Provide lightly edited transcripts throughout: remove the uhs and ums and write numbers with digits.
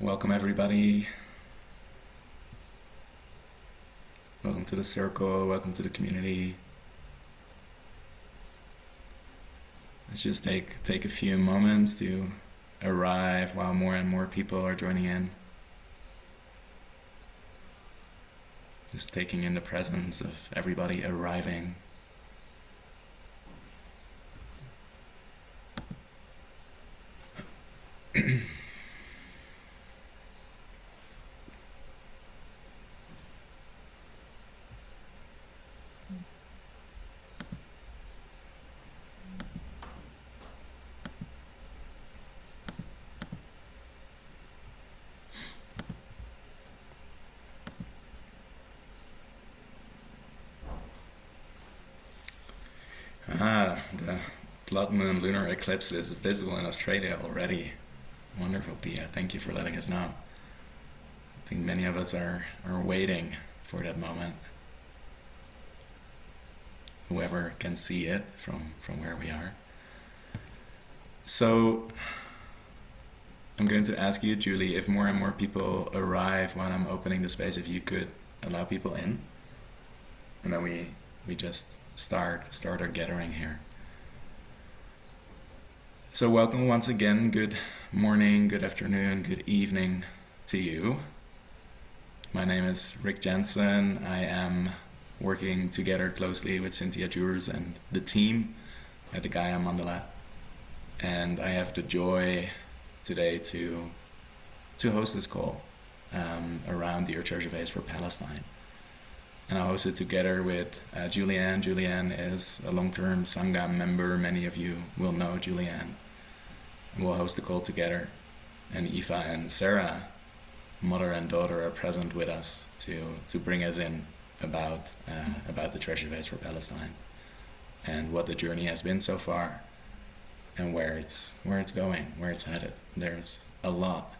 Welcome everybody. Welcome to the circle, welcome to the community. Let's just take a few moments to arrive while more and more people are joining in. Just taking in the presence of everybody arriving. The blood moon lunar eclipse is visible in Australia already. Wonderful, Pia. Thank you for letting us know. I think many of us are waiting for that moment. Whoever can see it from where we are. So I'm going to ask you, Julie, if more and more people arrive while I'm opening the space, if you could allow people in, and then we just start our gathering here. So welcome once again. Good morning, good afternoon, good evening to you. My name is Rick Jansen. I am working together closely with Cynthia Jewers and the team at the Gaia Mandala. And I have the joy today to host this call around the Earth Treasure Vase for Palestine. And I host it together with Julieann. Julieann is a long-term Sangha member. Many of you will know Julieann. And we'll host the call together. And Aoife and Sarah, mother and daughter, are present with us to bring us in about the Treasure Vase for Palestine and what the journey has been so far and where it's going, where it's headed. There's a lot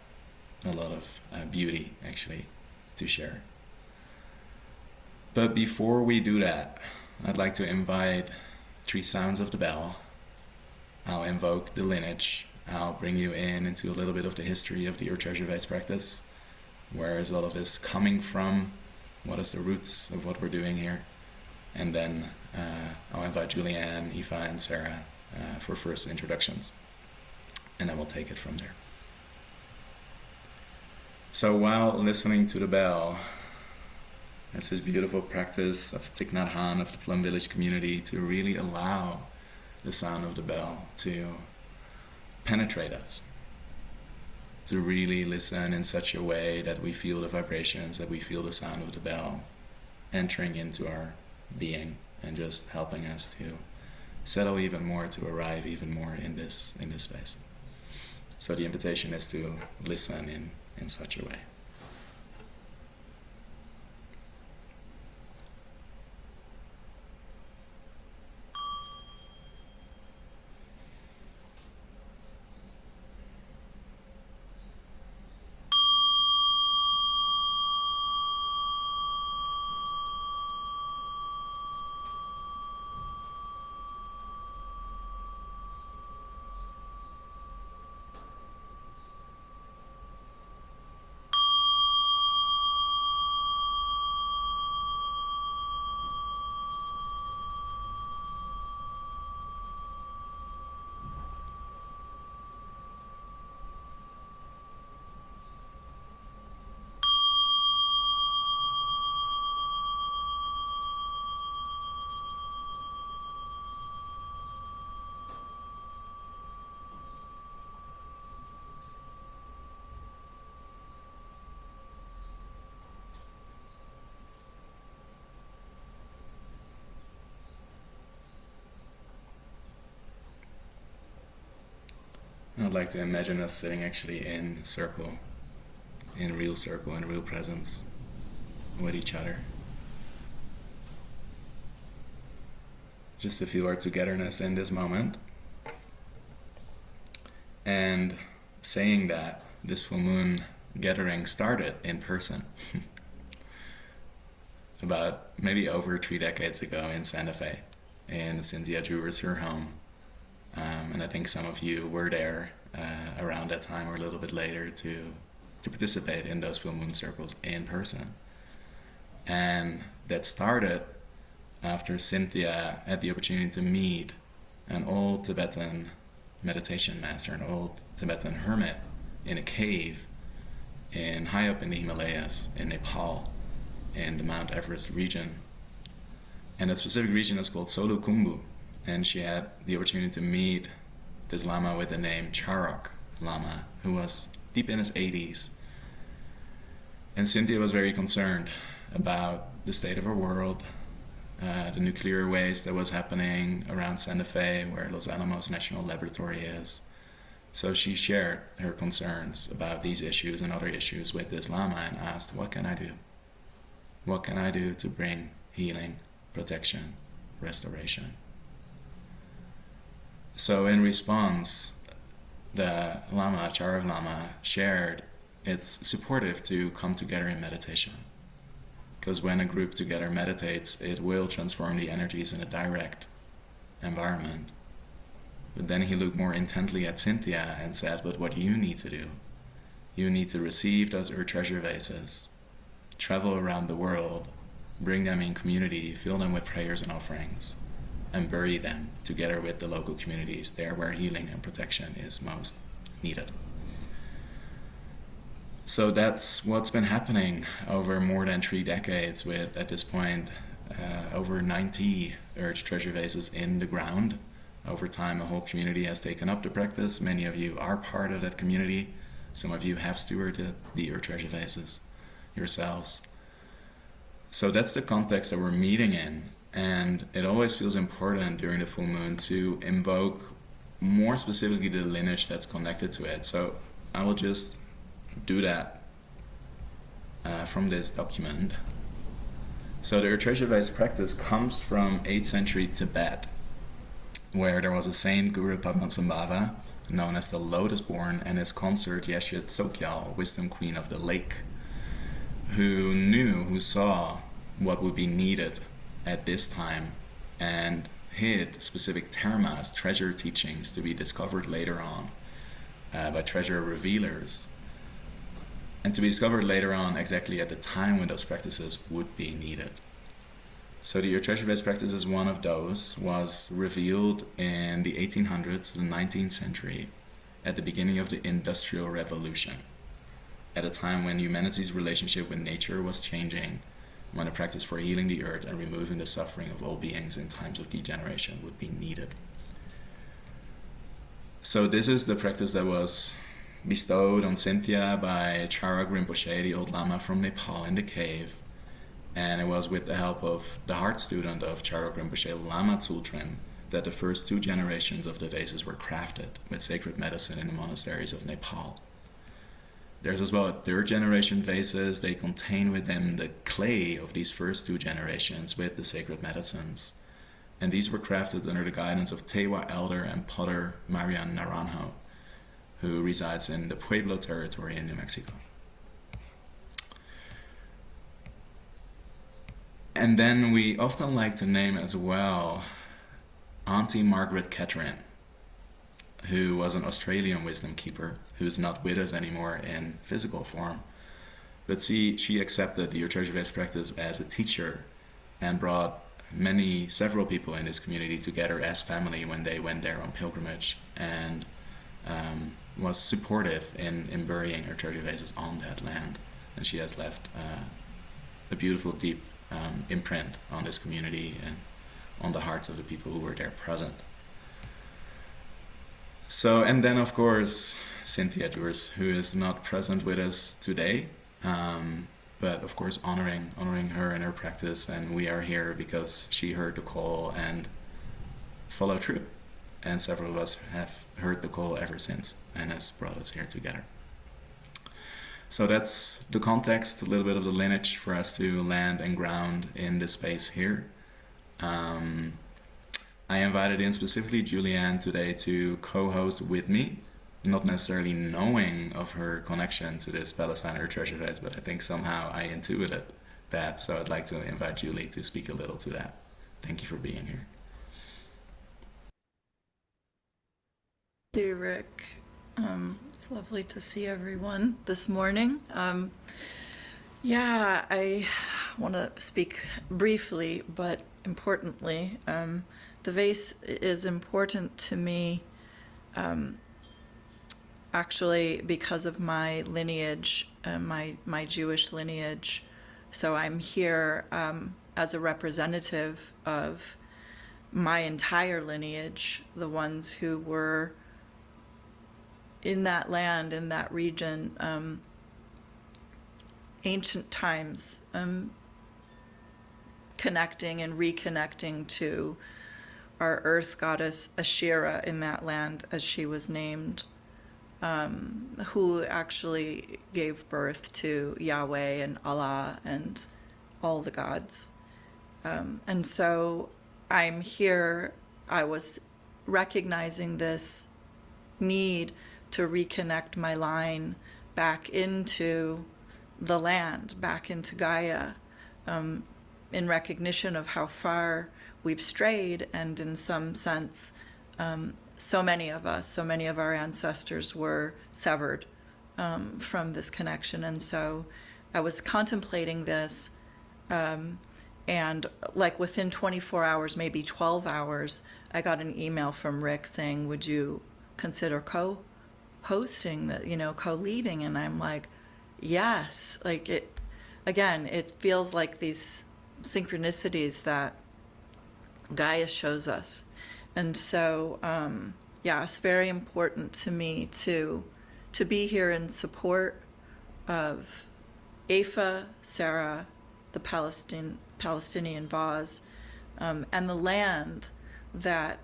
of beauty actually to share. But before we do that, I'd like to invite 3 sounds of the bell. I'll invoke the lineage. I'll bring you into a little bit of the history of the Earth Treasure Vase practice. Where is all of this coming from? What is the roots of what we're doing here? And then I'll invite Julieann, Aoife and Sarah for first introductions. And then we'll take it from there. So while listening to the bell, it's this beautiful practice of Thich Nhat Hanh, of the Plum Village community, to really allow the sound of the bell to penetrate us, to really listen in such a way that we feel the vibrations, that we feel the sound of the bell entering into our being and just helping us to settle even more, to arrive even more in this space. So the invitation is to listen in such a way. I'd like to imagine us sitting actually in circle, in real presence with each other. Just to feel our togetherness in this moment. And saying that, this full moon gathering started in person. About maybe over 3 decades ago in Santa Fe, in Cynthia Jewers, her home. And I think some of you were there around that time or a little bit later to to participate in those full moon circles in person. And that started after Cynthia had the opportunity to meet an old Tibetan meditation master, an old Tibetan hermit in a cave high up in the Himalayas in Nepal, in the Mount Everest region. And that specific region is called Solukhumbu. And she had the opportunity to meet this Lama with the name Charok Lama, who was deep in his 80s. And Cynthia was very concerned about the state of her world, the nuclear waste that was happening around Santa Fe, where Los Alamos National Laboratory is. So she shared her concerns about these issues and other issues with this Lama and asked, what can I do? What can I do to bring healing, protection, restoration? So in response, the Lama, Charok Lama, shared it's supportive to come together in meditation. Because when a group together meditates, it will transform the energies in a direct environment. But then he looked more intently at Cynthia and said, but what you need to do, you need to receive those Earth Treasure Vases, travel around the world, bring them in community, fill them with prayers and offerings, and bury them together with the local communities there where healing and protection is most needed. So that's what's been happening over more than 3 decades with, at this point, over 90 Earth Treasure Vases in the ground. Over time, a whole community has taken up the practice. Many of you are part of that community. Some of you have stewarded the Earth Treasure Vases yourselves. So that's the context that we're meeting in. And it always feels important during the full moon to invoke more specifically the lineage that's connected to it. So I will just do that from this document. So the Earth Treasure Vase practice comes from 8th century Tibet, where there was a saint, Guru Padmasambhava, known as the Lotus-born, and his consort Yeshut Sokyal, Wisdom Queen of the Lake, who saw what would be needed at this time and hid specific termas, treasure teachings, to be discovered later on by treasure revealers, and to be discovered later on exactly at the time when those practices would be needed. So the Earth Treasure Vase practice is one of those, was revealed in the 1800s, the 19th century, at the beginning of the Industrial Revolution, at a time when humanity's relationship with nature was changing, when a practice for healing the earth and removing the suffering of all beings in times of degeneration would be needed. So this is the practice that was bestowed on Cynthia by Charok Rinpoche, the old Lama from Nepal in the cave. And it was with the help of the heart student of Charok Rinpoche, Lama Tsultrim, that the first 2 generations of the vases were crafted with sacred medicine in the monasteries of Nepal. There's as well a 3rd generation vases. They contain within the clay of these first 2 generations with the sacred medicines. And these were crafted under the guidance of Tewa elder and potter Marian Naranjo, who resides in the Pueblo territory in New Mexico. And then we often like to name as well Auntie Margaret Catherine, who was an Australian wisdom keeper, who's not with us anymore in physical form. But she accepted the Earth Treasure Vase practice as a teacher and brought several people in this community together as family when they went there on pilgrimage, and was supportive in burying Earth Treasure Vases on that land. And she has left a beautiful, deep imprint on this community and on the hearts of the people who were there present. So, and then of course, Cynthia Durs, who is not present with us today, but of course honoring her and her practice, and we are here because she heard the call and followed through. And several of us have heard the call ever since, and has brought us here together. So that's the context, a little bit of the lineage for us to land and ground in this space here. I invited in specifically Julieann today to co-host with me, not necessarily knowing of her connection to this Palestine Earth Treasure Vase, but I think somehow I intuited that. So I'd like to invite Julie to speak a little to that. Thank you for being here. Thank you, Rick. It's lovely to see everyone this morning. Yeah, I want to speak briefly but importantly. The vase is important to me actually because of my lineage, my Jewish lineage. So I'm here as a representative of my entire lineage, the ones who were in that land, in that region, ancient times, connecting and reconnecting to our earth goddess Ashera in that land, as she was named, who actually gave birth to Yahweh and Allah and all the gods. And so I'm here, I was recognizing this need to reconnect my line back into the land, back into Gaia, in recognition of how far we've strayed, and in some sense, so many of us, so many of our ancestors were severed from this connection. And so I was contemplating this, and like within 24 hours, maybe 12 hours, I got an email from Rick saying, would you consider co-hosting, that, co-leading? And I'm like, yes. Like, it again, it feels like these synchronicities that Gaia shows us. And so yeah, it's very important to me to be here in support of Aoife, Sarah, the Palestinian vase, and the land that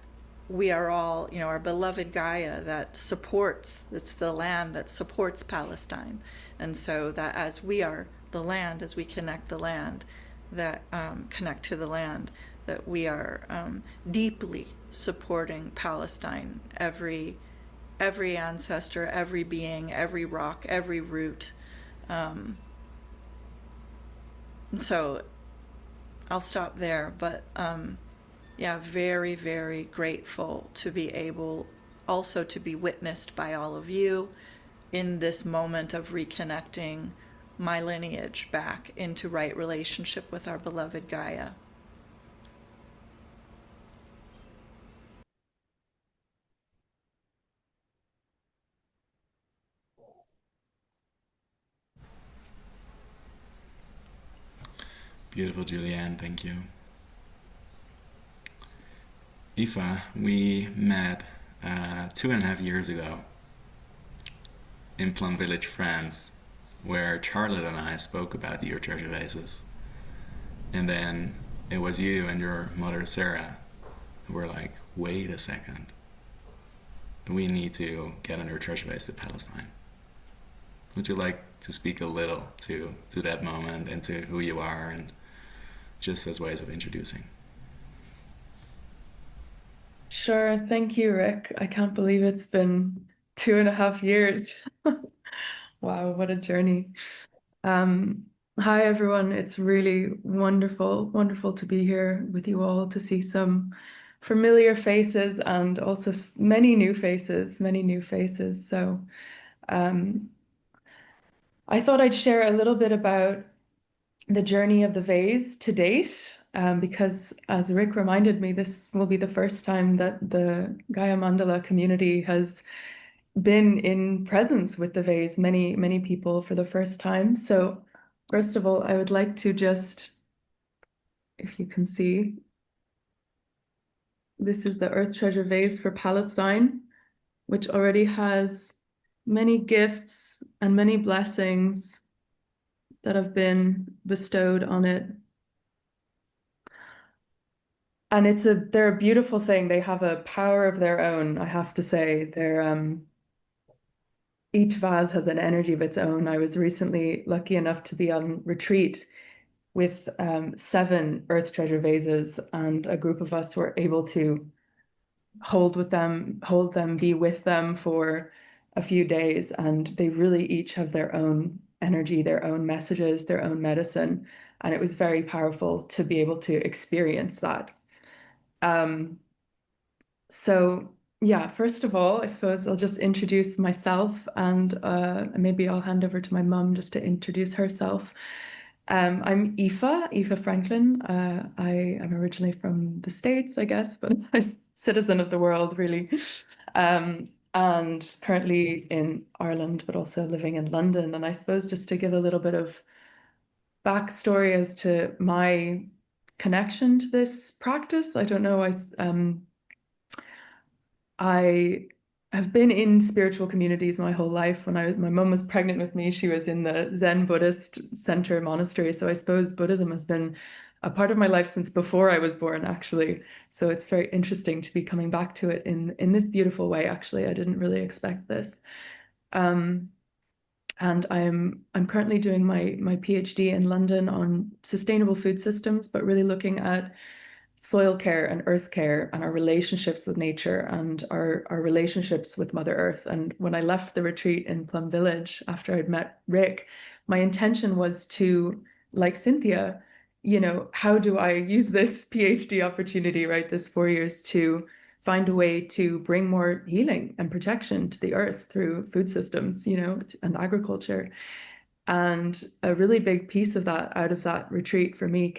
we are all, our beloved Gaia that supports, it's the land that supports Palestine. And so that as we are the land, as we connect the land, that connect to the land, that we are deeply supporting Palestine, every ancestor, every being, every rock, every root. So I'll stop there, but yeah, very, very grateful to be able also to be witnessed by all of you in this moment of reconnecting my lineage back into right relationship with our beloved Gaia. Beautiful, Julianne. Thank you. Aoife, we met 2.5 years ago in Plum Village, France, where Charlotte and I spoke about the Earth Treasure Vases. And then it was you and your mother, Sarah, who were like, wait a second. We need to get an Earth Treasure Vase to Palestine. Would you like to speak a little to that moment and to who you are, and just as ways of introducing? Sure. Thank you, Rick. I can't believe it's been 2.5 years. Wow, what a journey. Hi, everyone. It's really wonderful, wonderful to be here with you all, to see some familiar faces and also many new faces, many new faces. So, um, I thought I'd share a little bit about the journey of the vase to date, because as Rick reminded me, this will be the first time that the Gaia Mandala community has been in presence with the vase, many, many people for the first time. So first of all, I would like to just, if you can see, this is the Earth Treasure Vase for Palestine, which already has many gifts and many blessings that have been bestowed on it. And they're a beautiful thing. They have a power of their own, I have to say. Each vase has an energy of its own. I was recently lucky enough to be on retreat with 7 Earth Treasure vases, and a group of us were able to hold them, be with them for a few days, and they really each have their own energy, their own messages, their own medicine, and it was very powerful to be able to experience that. Um, so Yeah, first of all, I suppose I'll just introduce myself and maybe I'll hand over to my mum just to introduce herself. I'm Aoife Franklyn. I am originally from the States, I guess, but I'm a citizen of the world, really. And currently in Ireland, but also living in London. And I suppose just to give a little bit of backstory as to my connection to this practice, I don't know, I have been in spiritual communities my whole life. My mum was pregnant with me, she was in the Zen Buddhist center monastery. So I suppose Buddhism has been a part of my life since before I was born, actually. So it's very interesting to be coming back to it in this beautiful way. Actually, I didn't really expect this. Um, and I'm currently doing my PhD in London on sustainable food systems, but really looking at soil care and earth care and our relationships with nature and our relationships with Mother Earth. And when I left the retreat in Plum Village after I'd met Rick, my intention was to, like Cynthia, how do I use this PhD opportunity, right, this 4 years to find a way to bring more healing and protection to the earth through food systems, and agriculture. And a really big piece of that out of that retreat for me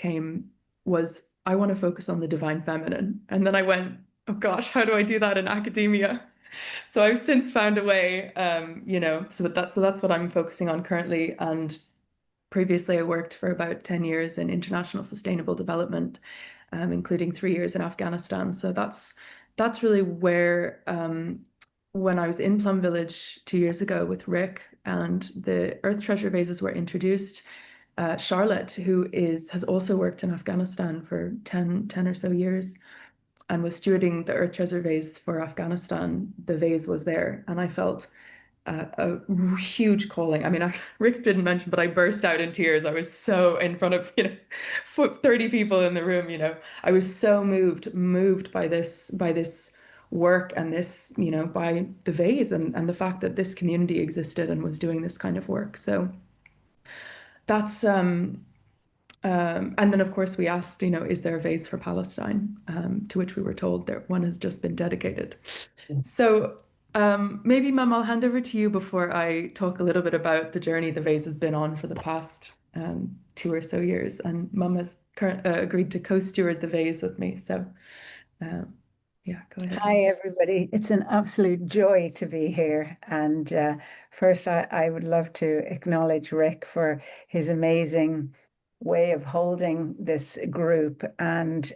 was I want to focus on the divine feminine. And then I went, oh gosh, how do I do that in academia? So I've since found a way, so that's what I'm focusing on currently. And previously I worked for about 10 years in international sustainable development, including 3 years in Afghanistan. So that's really where when I was in Plum Village 2 years ago with Rick and the Earth Treasure Vases were introduced, Charlotte, who has also worked in Afghanistan for 10 or so years and was stewarding the Earth Treasure Vase for Afghanistan, the vase was there. And I felt a huge calling. I mean, Rick didn't mention, but I burst out in tears. I was so in front of, 30 people in the room, I was so moved by this work and this, by the vase and the fact that this community existed and was doing this kind of work. So that's and then of course we asked, is there a vase for Palestine? To which we were told that one has just been dedicated. So maybe Mum, I'll hand over to you before I talk a little bit about the journey the vase has been on for the past 2 or so years. And Mum has agreed to co-steward the vase with me. So yeah, go ahead. Hi, everybody. It's an absolute joy to be here. And first, I would love to acknowledge Rick for his amazing way of holding this group and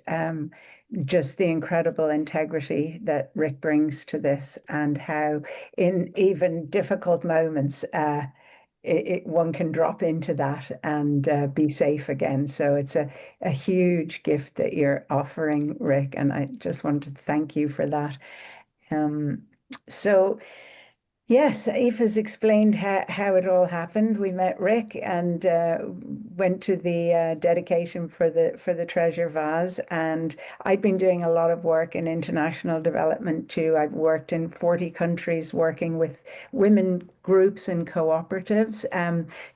just the incredible integrity that Rick brings to this, and how in even difficult moments, one can drop into that and be safe again. So it's a huge gift that you're offering, Rick, and I just wanted to thank you for that. So yes, Aoife's explained how it all happened. We met Rick and went to the dedication for the treasure vase. And I'd been doing a lot of work in international development too. I've worked in 40 countries working with women groups and cooperatives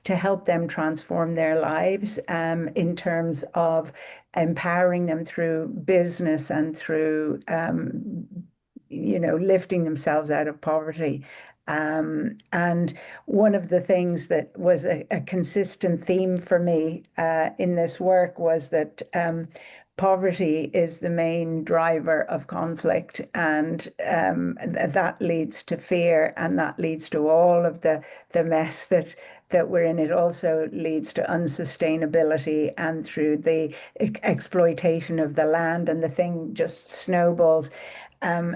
to help them transform their lives in terms of empowering them through business and through lifting themselves out of poverty. And one of the things that was a consistent theme for me in this work was that poverty is the main driver of conflict, and that leads to fear, and that leads to all of the mess that we're in. It also leads to unsustainability, and through the exploitation of the land, and the thing just snowballs.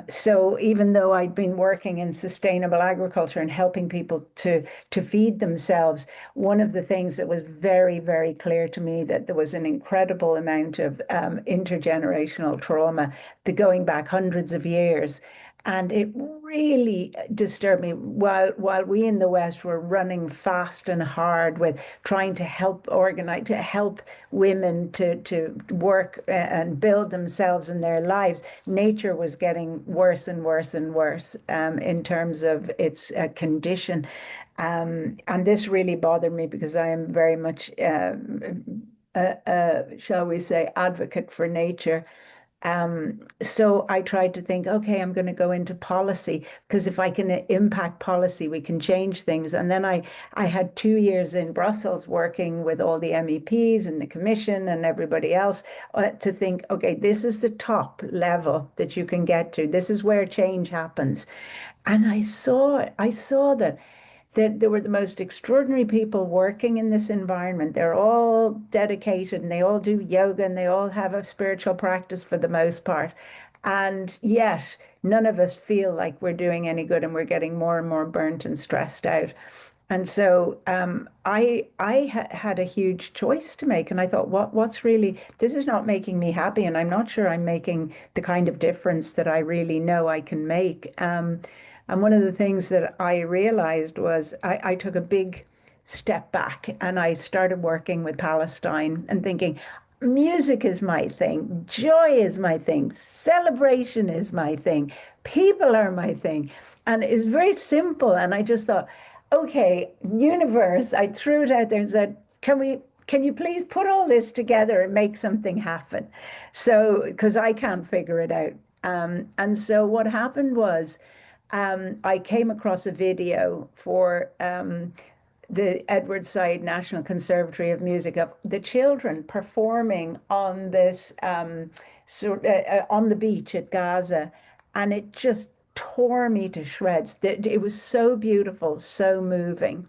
So even though I'd been working in sustainable agriculture and helping people to feed themselves, one of the things that was very, very clear to me that there was an incredible amount of intergenerational trauma, the going back hundreds of years. And it really disturbed me while we in the West were running fast and hard with trying to help organize, to help women to work and build themselves and their lives. Nature was getting worse and worse and worse in terms of its condition. And this really bothered me because I am very much, shall we say, advocate for nature. So I tried to think, okay, I'm going to go into policy, because if I can impact policy, we can change things. And then I had 2 years in Brussels working with all the MEPs and the Commission and everybody else to think, okay, this is the top level that you can get to. This is where change happens. And I saw that there were the most extraordinary people working in this environment. They're all dedicated and they all do yoga and they all have a spiritual practice for the most part. And yet none of us feel like we're doing any good, and we're getting more and more burnt and stressed out. And so I had a huge choice to make, and I thought, what's really, this is not making me happy, and I'm not sure I'm making the kind of difference that I really know I can make. And one of the things that I realized was I took a big step back and I started working with Palestine and thinking, music is my thing, joy is my thing, celebration is my thing, people are my thing. And it's very simple. And I just thought, okay, universe, I threw it out there and said, can you please put all this together and make something happen? So, because I can't figure it out. And so what happened was, I came across a video for the Edward Said National Conservatory of Music of the children performing on this on the beach at Gaza, and it just tore me to shreds. It was so beautiful, so moving,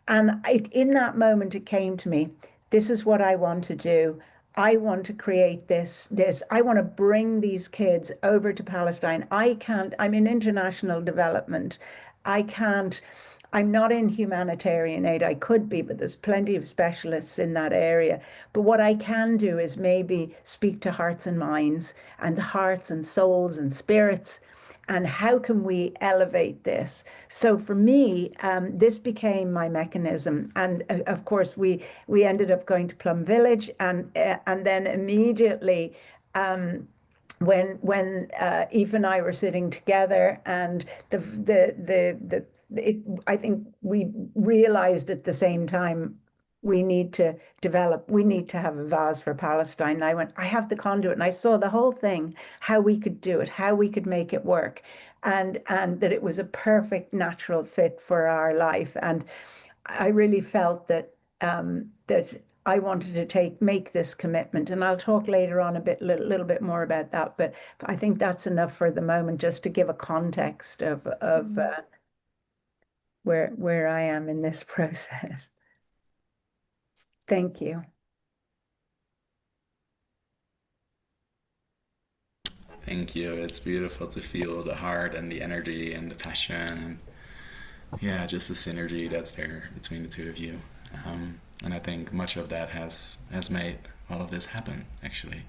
and in that moment it came to me: this is what I want to do. I want to create this. I want to bring these kids over to Palestine. I'm in international development. I'm not in humanitarian aid. I could be, but there's plenty of specialists in that area. But what I can do is maybe speak to hearts and minds, and hearts and souls and spirits. And how can we elevate this? So for me, this became my mechanism. And of course, we ended up going to Plum Village, and then immediately, when Aoife and I were sitting together, and I think we realized at the same time, we need to have a vase for Palestine. And I went, I have the conduit. And I saw the whole thing, how we could do it, how we could make it work. And that it was a perfect natural fit for our life. And I really felt that I wanted to make this commitment. And I'll talk later on a little bit more about that. But I think that's enough for the moment, just to give a context of where I am in this process. Thank you. Thank you. It's beautiful to feel the heart and the energy and the passion, and yeah, just the synergy that's there between the two of you. And I think much of that has made all of this happen, actually.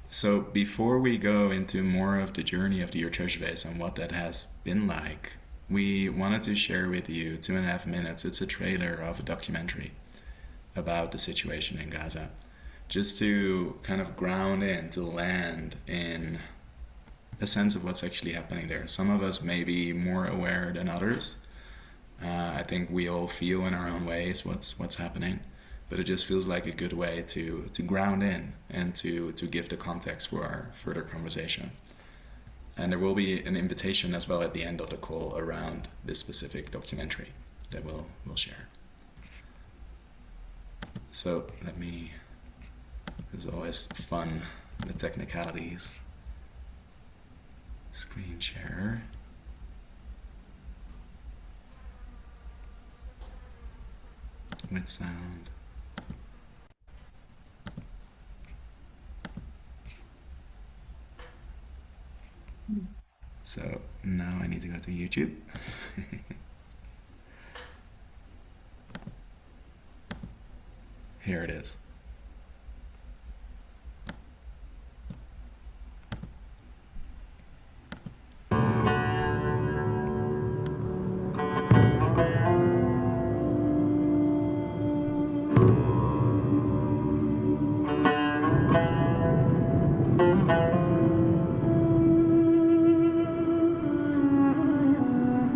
So before we go into more of the journey of the Earth Treasure Vase and what that has been like, we wanted to share with you 2.5 minutes. It's a trailer of a documentary about the situation in Gaza, just to kind of ground in, to land in a sense of what's actually happening there. Some of us may be more aware than others. I think we all feel in our own ways what's happening, but it just feels like a good way to ground in and to give the context for our further conversation. And there will be an invitation as well at the end of the call around this specific documentary that we'll share. So it's always fun, the technicalities. Screen share. With sound. So now I need to go to YouTube. Here it is.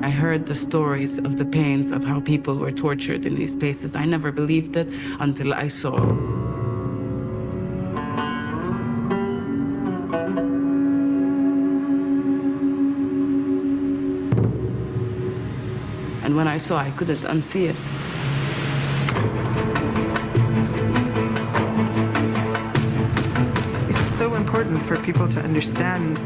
I heard the stories of the pains of how people were tortured in these places. I never believed it until I saw. And when I saw, I couldn't unsee it. It's so important for people to understand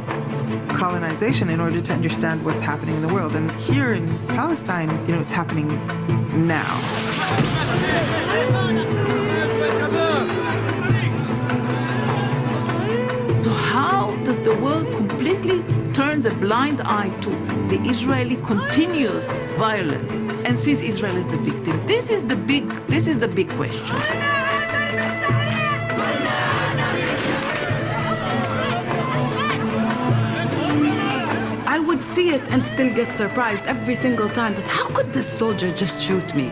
colonization in order to understand what's happening in the world. And here in Palestine, it's happening now. So how does the world completely turns a blind eye to the Israeli continuous violence and sees Israel as the victim? This is the big question. I would see it and still get surprised every single time that how could this soldier just shoot me?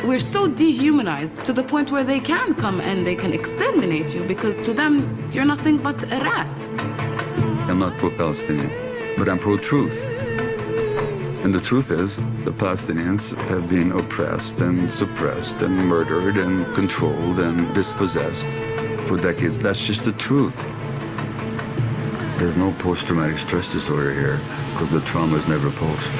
We're so dehumanized to the point where they can come and they can exterminate you because to them, you're nothing but a rat. I'm not pro-Palestinian, but I'm pro-truth. And the truth is, the Palestinians have been oppressed and suppressed and murdered and controlled and dispossessed for decades. That's just the truth. There's no post-traumatic stress disorder here because the trauma is never post.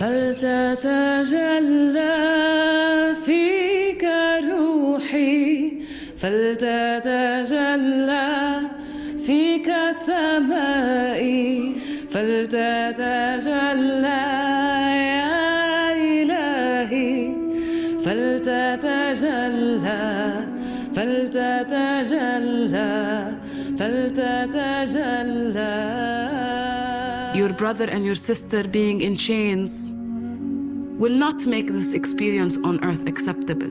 فلتتجلى فيك روحي فلتتجلى فيك سمائي فلتتجلى يا إلهي فلتتجلى فلتتجلى فلتتجلى. Your brother and your sister being in chains will not make this experience on earth acceptable.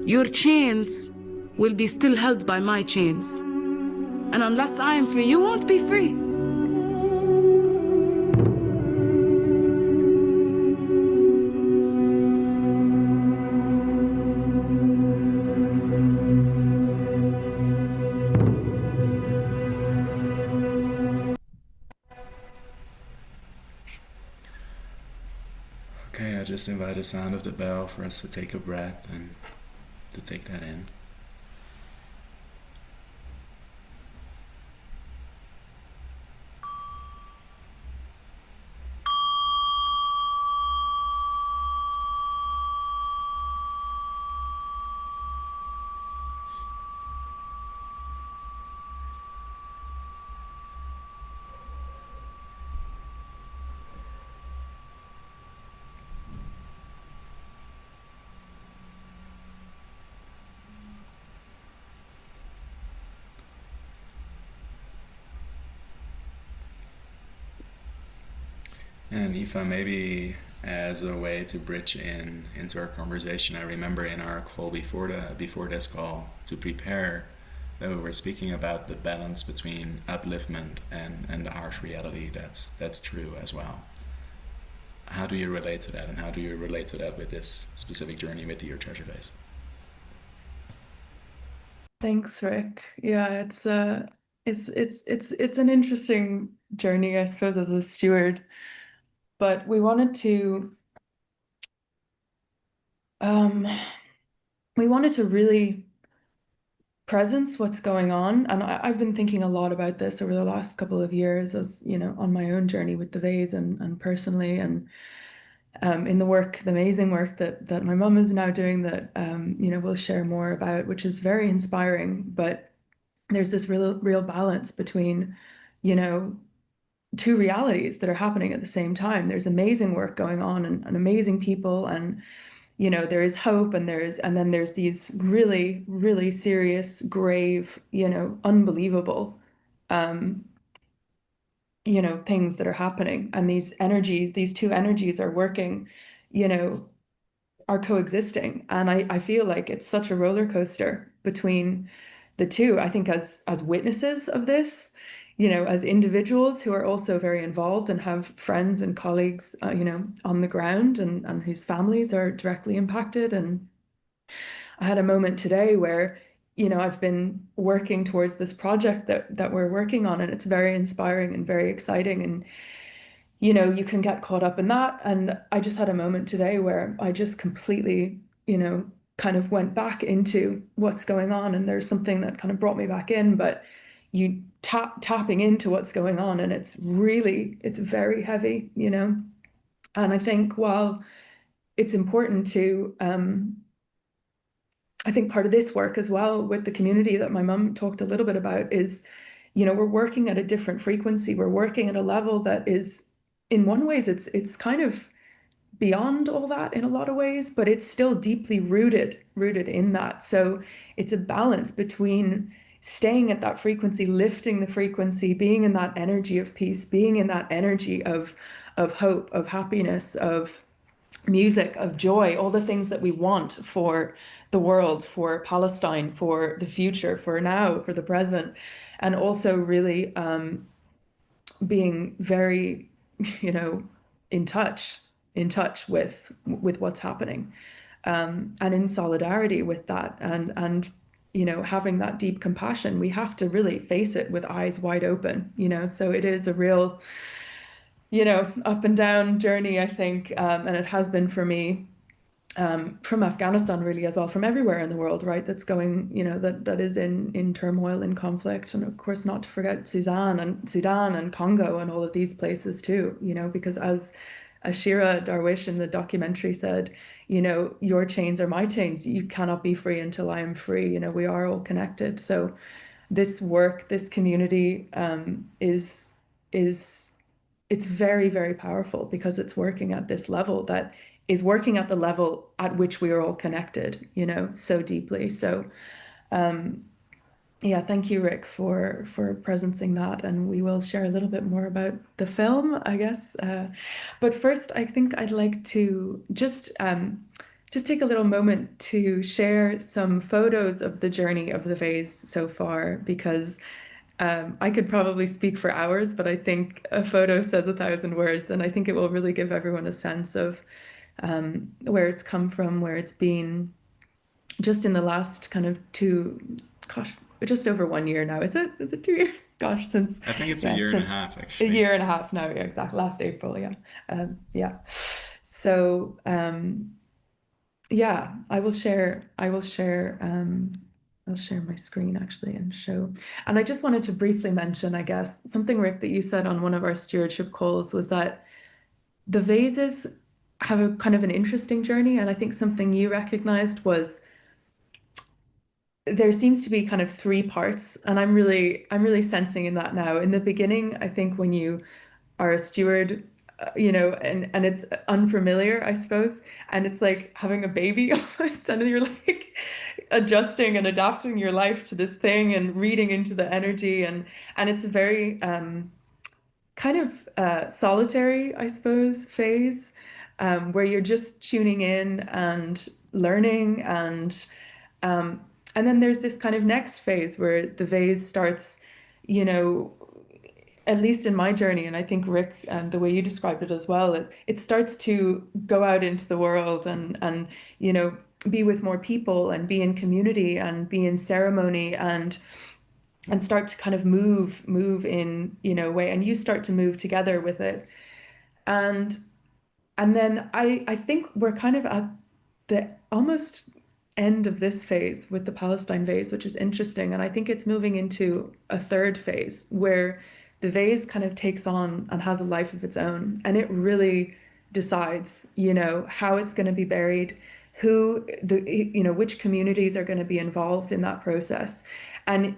Your chains will be still held by my chains. And unless I am free, you won't be free. Okay, I just invite the sound of the bell for us to take a breath and to take that in. And Aoife, maybe as a way to bridge into our conversation, I remember in our call before this call to prepare that we were speaking about the balance between upliftment and the harsh reality that's true as well. How do you relate to that, and how do you relate to that with this specific journey with the Earth Treasure Vase? Thanks, Rick. Yeah, it's an interesting journey, I suppose, as a steward. But we wanted to really presence what's going on. And I've been thinking a lot about this over the last couple of years, as on my own journey with the vase and personally, and in the amazing work that my mum is now doing that we'll share more about, which is very inspiring. But there's this real balance between two realities that are happening at the same time. There's amazing work going on and amazing people, and there is hope, and then there's these really, really serious, grave, unbelievable things that are happening. And these two energies are working, are coexisting. And I feel like it's such a roller coaster between the two. I think as witnesses of this, as individuals who are also very involved and have friends and colleagues, on the ground and whose families are directly impacted. And I had a moment today where, I've been working towards this project that we're working on, and it's very inspiring and very exciting. And, you can get caught up in that. And I just had a moment today where I just completely, kind of went back into what's going on. And there's something that kind of brought me back in. But you tapping into what's going on, and it's very heavy, you know. And I think while it's important to, I think part of this work as well with the community that my mum talked a little bit about is, you know, we're working at a different frequency. We're working at a level that is, in one ways, it's kind of beyond all that in a lot of ways, but it's still deeply rooted in that. So it's a balance between staying at that frequency, lifting the frequency, being in that energy of peace, being in that energy of hope, of happiness, of music, of joy, all the things that we want for the world, for Palestine, for the future, for now, for the present, and also really being very, you know, in touch with what's happening, and in solidarity with that, and you know, having that deep compassion. We have to really face it with eyes wide open, you know. So it is a real, you know, up and down journey, I think, and it has been for me, from Afghanistan really as well, from everywhere in the world, right? That's going, you know, that is in turmoil, in conflict, and of course not to forget Sudan and Congo and all of these places too, you know, because as Shira Darwish in the documentary said, you know, your chains are my chains. You cannot be free until I am free. You know, we are all connected. So this work, this community, is it's very, very powerful because it's working at this level that is working at the level at which we are all connected, you know, so deeply. So yeah, thank you, Rick, for presencing that, and we will share a little bit more about the film, I guess. But first, I think I'd like to just take a little moment to share some photos of the journey of the vase so far, because I could probably speak for hours, but I think a photo says 1,000 words, and I think it will really give everyone a sense of where it's come from, where it's been, just in the last kind of just over 1 year now. Is it 2 years? Gosh, since I think it's a year and a half, a actually. year and a half now. Yeah, exactly. Last April. Yeah. Yeah. So yeah, I'll share my screen actually and show. And I just wanted to briefly mention, I guess, something, Rick, that you said on one of our stewardship calls was that the vases have a kind of an interesting journey. And I think something you recognized was there seems to be kind of three parts, and I'm really sensing in that now. In the beginning, I think when you are a steward, you know, and it's unfamiliar, I suppose, and it's like having a baby almost, and you're like adjusting and adapting your life to this thing and reading into the energy, and it's a very kind of solitary, I suppose, phase, where you're just tuning in and learning, and then there's this kind of next phase where the vase starts, you know, at least in my journey, and I think Rick, the way you described it as well, it starts to go out into the world and you know, be with more people and be in community and be in ceremony and start to kind of move in, you know, way, and you start to move together with it. And then I think we're kind of at the almost end of this phase with the Palestine vase, which is interesting. And I think it's moving into a third phase where the vase kind of takes on and has a life of its own. And it really decides, you know, how it's going to be buried, you know, which communities are going to be involved in that process. And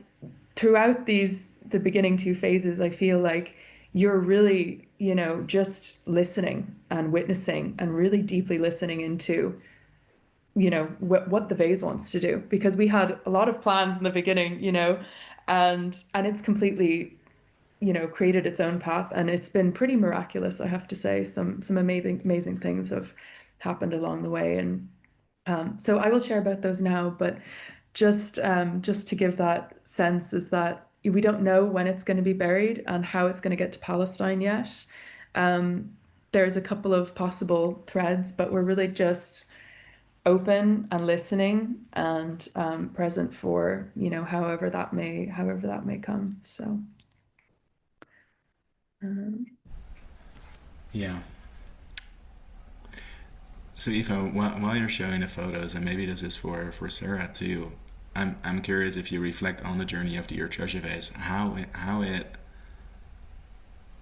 throughout the beginning two phases, I feel like you're really, you know, just listening and witnessing and really deeply listening into, you know, what the vase wants to do, because we had a lot of plans in the beginning, you know, and it's completely, you know, created its own path, and it's been pretty miraculous, I have to say. Some amazing things have happened along the way, and so I will share about those now, but just to give that sense is that we don't know when it's going to be buried and how it's going to get to Palestine yet. There's a couple of possible threads, but we're really just open and listening and present for, you know, however that may come. So Yeah. So Aoife, while you're showing the photos, and maybe this is for Sarah too, I'm curious if you reflect on the journey of the Earth Treasure Vase, how it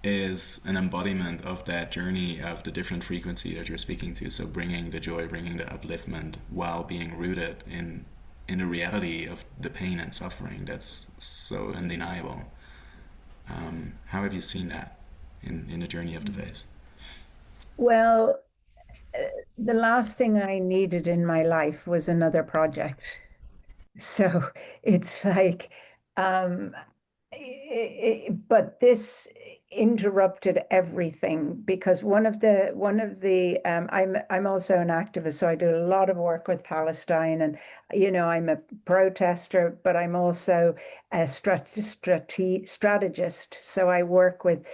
is an embodiment of that journey of the different frequency that you're speaking to. So bringing the joy, bringing the upliftment, while being rooted in the reality of the pain and suffering that's so undeniable. How have you seen that in the journey of the vase? Well, the last thing I needed in my life was another project. So it's like, um, but this interrupted everything because I'm also an activist, so I do a lot of work with Palestine, and I'm a protester, but I'm also a strategist. So I work with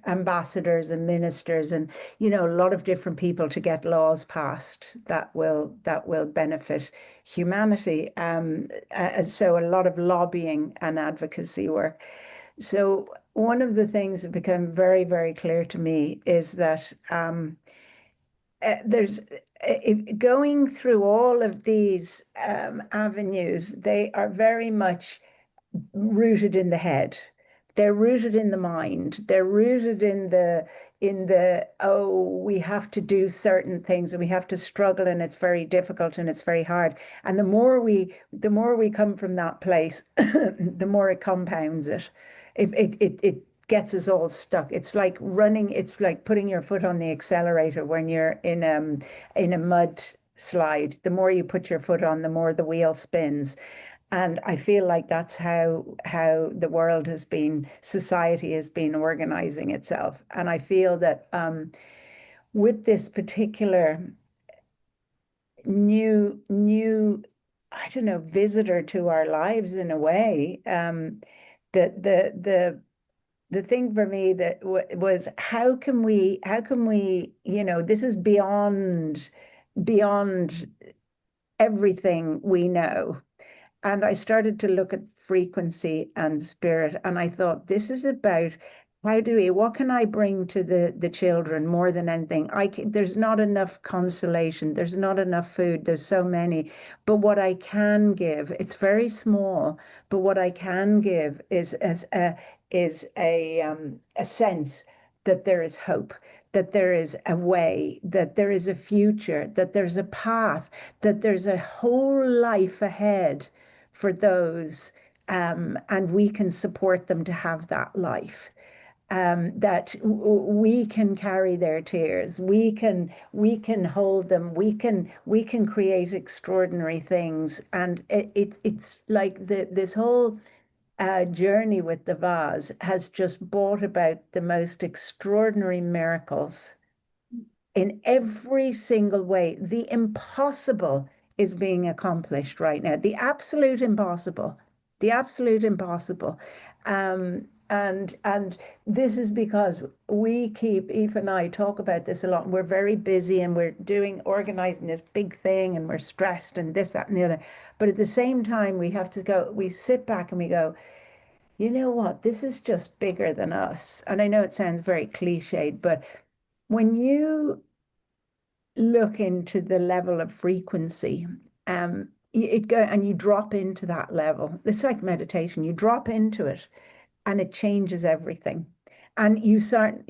ambassadors and ministers and a lot of different people to get laws passed that will benefit humanity. So a lot of lobbying and advocacy work. So one of the things that became very, very clear to me is that there's going through all of these avenues, they are very much rooted in the head. They're rooted in the mind. They're rooted in the we have to do certain things and we have to struggle and it's very difficult and it's very hard. And the more we come from that place, the more it compounds it. It gets us all stuck. It's like running. It's like putting your foot on the accelerator when you're in a mud slide. The more you put your foot on, the more the wheel spins. And I feel like that's how the world society has been organizing itself. And I feel that with this particular new, I don't know, visitor to our lives in a way, the thing for me that was how can we, this is beyond everything we know. And I started to look at frequency and spirit, and I thought, this is about what can I bring to the children more than anything? There's not enough consolation. There's not enough food. There's so many. But what I can give, it's very small, but what I can give is a sense that there is hope, that there is a way, that there is a future, that there's a path, that there's a whole life ahead for those, and we can support them to have that life. That we can carry their tears, we can hold them, we can create extraordinary things, and it's like this whole journey with the vase has just brought about the most extraordinary miracles in every single way. The impossible is being accomplished right now. The absolute impossible. And this is because Aoife and I talk about this a lot, and we're very busy and we're organizing this big thing and we're stressed and this, that, and the other. But at the same time, we sit back and we go, you know what, this is just bigger than us. And I know it sounds very cliched, but when you look into the level of frequency, and you drop into that level. It's like meditation. You drop into it, and it changes everything. And you start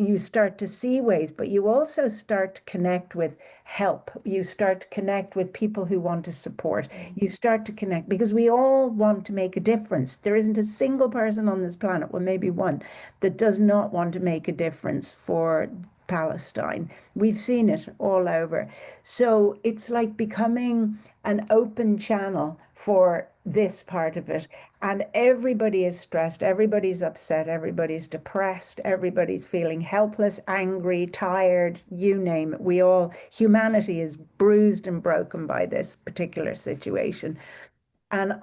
to see ways, but you also start to connect with help. You start to connect with people who want to support. You start to connect because we all want to make a difference. There isn't a single person on this planet, well, maybe one, that does not want to make a difference for Palestine. We've seen it all over. So it's like becoming an open channel for this part of it. And everybody is stressed, everybody's upset, everybody's depressed, everybody's feeling helpless, angry, tired, you name it. Humanity is bruised and broken by this particular situation. And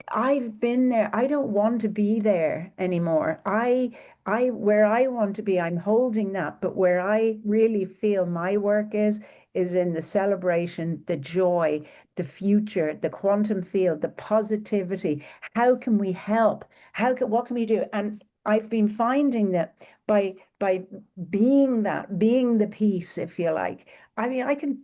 I've been there. I don't want to be there anymore. Where I want to be, I'm holding that. But where I really feel my work is in the celebration, the joy, the future, the quantum field, the positivity. How can we help? What can we do? And I've been finding that by by being the peace, if you like. I mean, I can,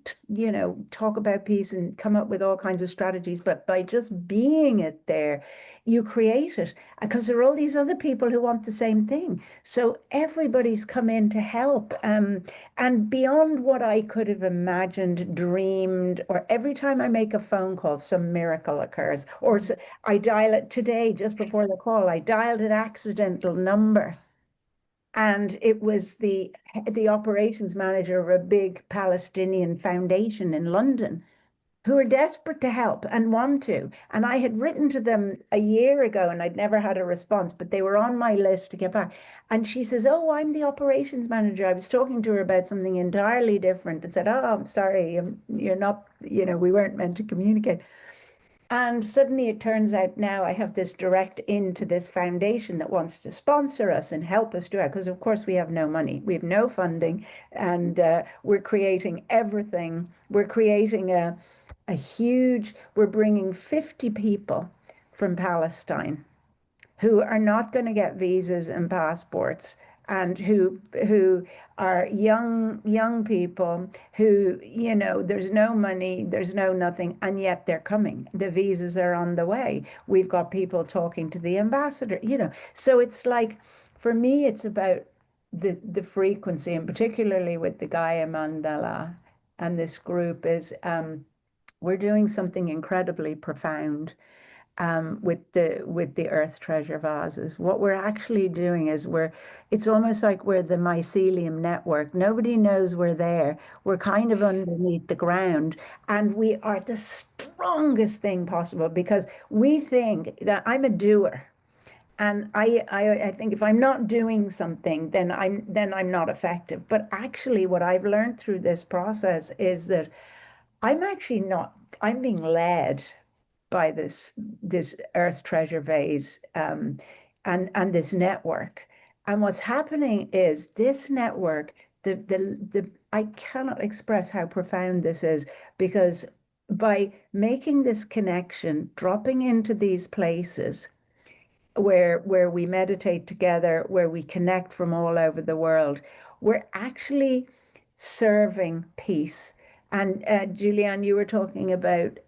talk about peace and come up with all kinds of strategies, but by just being it there, you create it, because there are all these other people who want the same thing. So everybody's come in to help. And beyond what I could have imagined, dreamed, or every time I make a phone call, some miracle occurs. Or I dial it today, just before the call, I dialed an accidental number. And it was the operations manager of a big Palestinian foundation in London, who are desperate to help and want to. And I had written to them a year ago and I'd never had a response, but they were on my list to get back. And she says, "Oh, I'm the operations manager. I was talking to her about something entirely different," and said, "Oh, I'm sorry, you're not, we weren't meant to communicate." And suddenly it turns out now I have this direct into this foundation that wants to sponsor us and help us do it. Because of course we have no money, we have no funding, and we're creating everything. We're creating a huge, we're bringing 50 people from Palestine who are not going to get visas and passports, and who are young people who, there's no money, there's no nothing, and yet they're coming. The visas are on the way. We've got people talking to the ambassador, So it's like, for me, it's about the frequency, and particularly with the Gaia Mandala and this group is, we're doing something incredibly profound. With the Earth Treasure Vases. What we're actually doing is it's almost like we're the mycelium network. Nobody knows we're there. We're kind of underneath the ground, and we are the strongest thing possible, because we think that I'm a doer. And I think if I'm not doing something, then I'm not effective. But actually what I've learned through this process is that I'm being led by this Earth Treasure Vase and this network. And what's happening is this network, I cannot express how profound this is, because by making this connection, dropping into these places where we meditate together, where we connect from all over the world, we're actually serving peace. And Julieann, you were talking about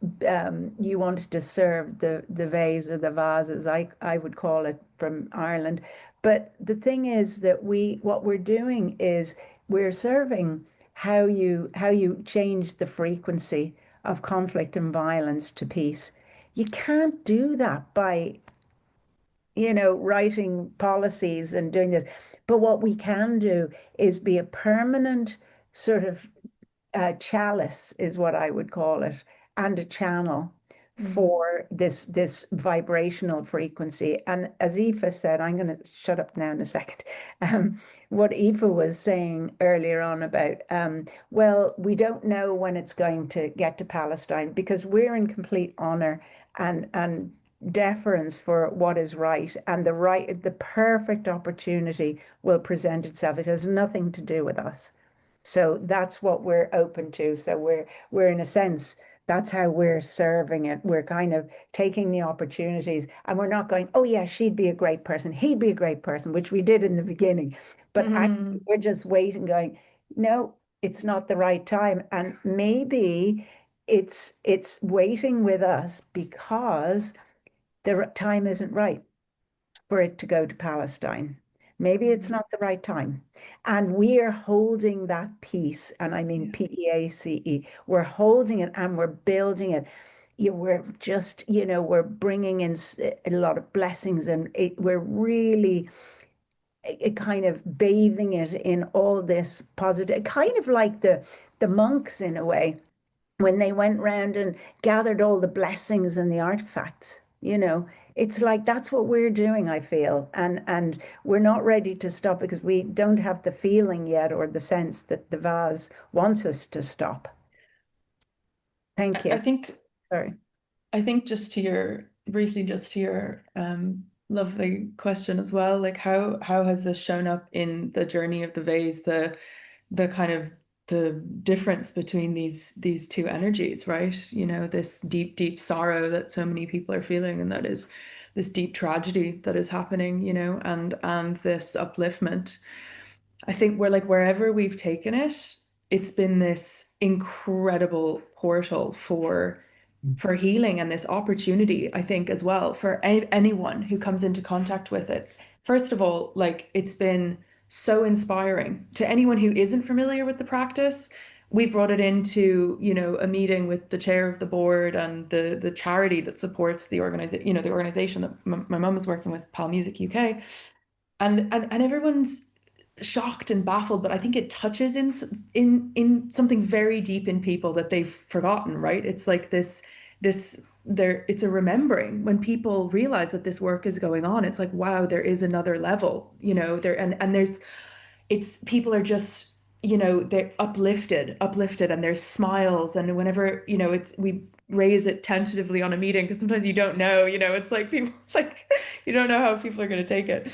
you wanted to serve the vase or the vases, I would call it, from Ireland. But the thing is that what we're doing is we're serving how you change the frequency of conflict and violence to peace. You can't do that by writing policies and doing this. But what we can do is be a permanent sort of chalice, is what I would call it, and a channel for this vibrational frequency. And as Aoife said, I'm going to shut up now in a second. What Aoife was saying earlier on about, well, we don't know when it's going to get to Palestine, because we're in complete honor and deference for what is right, and the perfect opportunity will present itself. It has nothing to do with us. So that's what we're open to. So we're in a sense, that's how we're serving it. We're kind of taking the opportunities, and we're not going, "Oh yeah, she'd be a great person, he'd be a great person," which we did in the beginning. But actually, we're just waiting, going, "No, it's not the right time." And maybe it's waiting with us because the time isn't right for it to go to Palestine. Maybe it's not the right time. And we are holding that peace, and I mean PEACE. We're holding it and we're building it. We're just, we're bringing in a lot of blessings, and we're really kind of bathing it in all this positive, kind of like the monks in a way, when they went round and gathered all the blessings and the artifacts. It's like that's what we're doing, I feel, and we're not ready to stop, because we don't have the feeling yet, or the sense that the vase wants us to stop. Thank you. I think Sorry. I think just to your lovely question as well, like how has this shown up in the journey of the vase, the kind of the difference between these two energies, right? This deep sorrow that so many people are feeling, and that is this deep tragedy that is happening, and this upliftment. I think we're like, wherever we've taken it, it's been this incredible portal for healing, and this opportunity, I think, as well, for anyone who comes into contact with it. First of all, like, it's been so inspiring to anyone who isn't familiar with the practice. We brought it into, a meeting with the chair of the board and the charity that supports the organization, the organization that my mum is working with, Pal Music UK, and everyone's shocked and baffled, but I think it touches in something very deep in people that they've forgotten, right? It's like this there, it's a remembering when people realize that this work is going on. It's like, wow, there is another level, there, and it's people are just, they're uplifted, and there's smiles, and whenever, we raise it tentatively on a meeting, because sometimes you don't know, it's like people, like, you don't know how people are going to take it.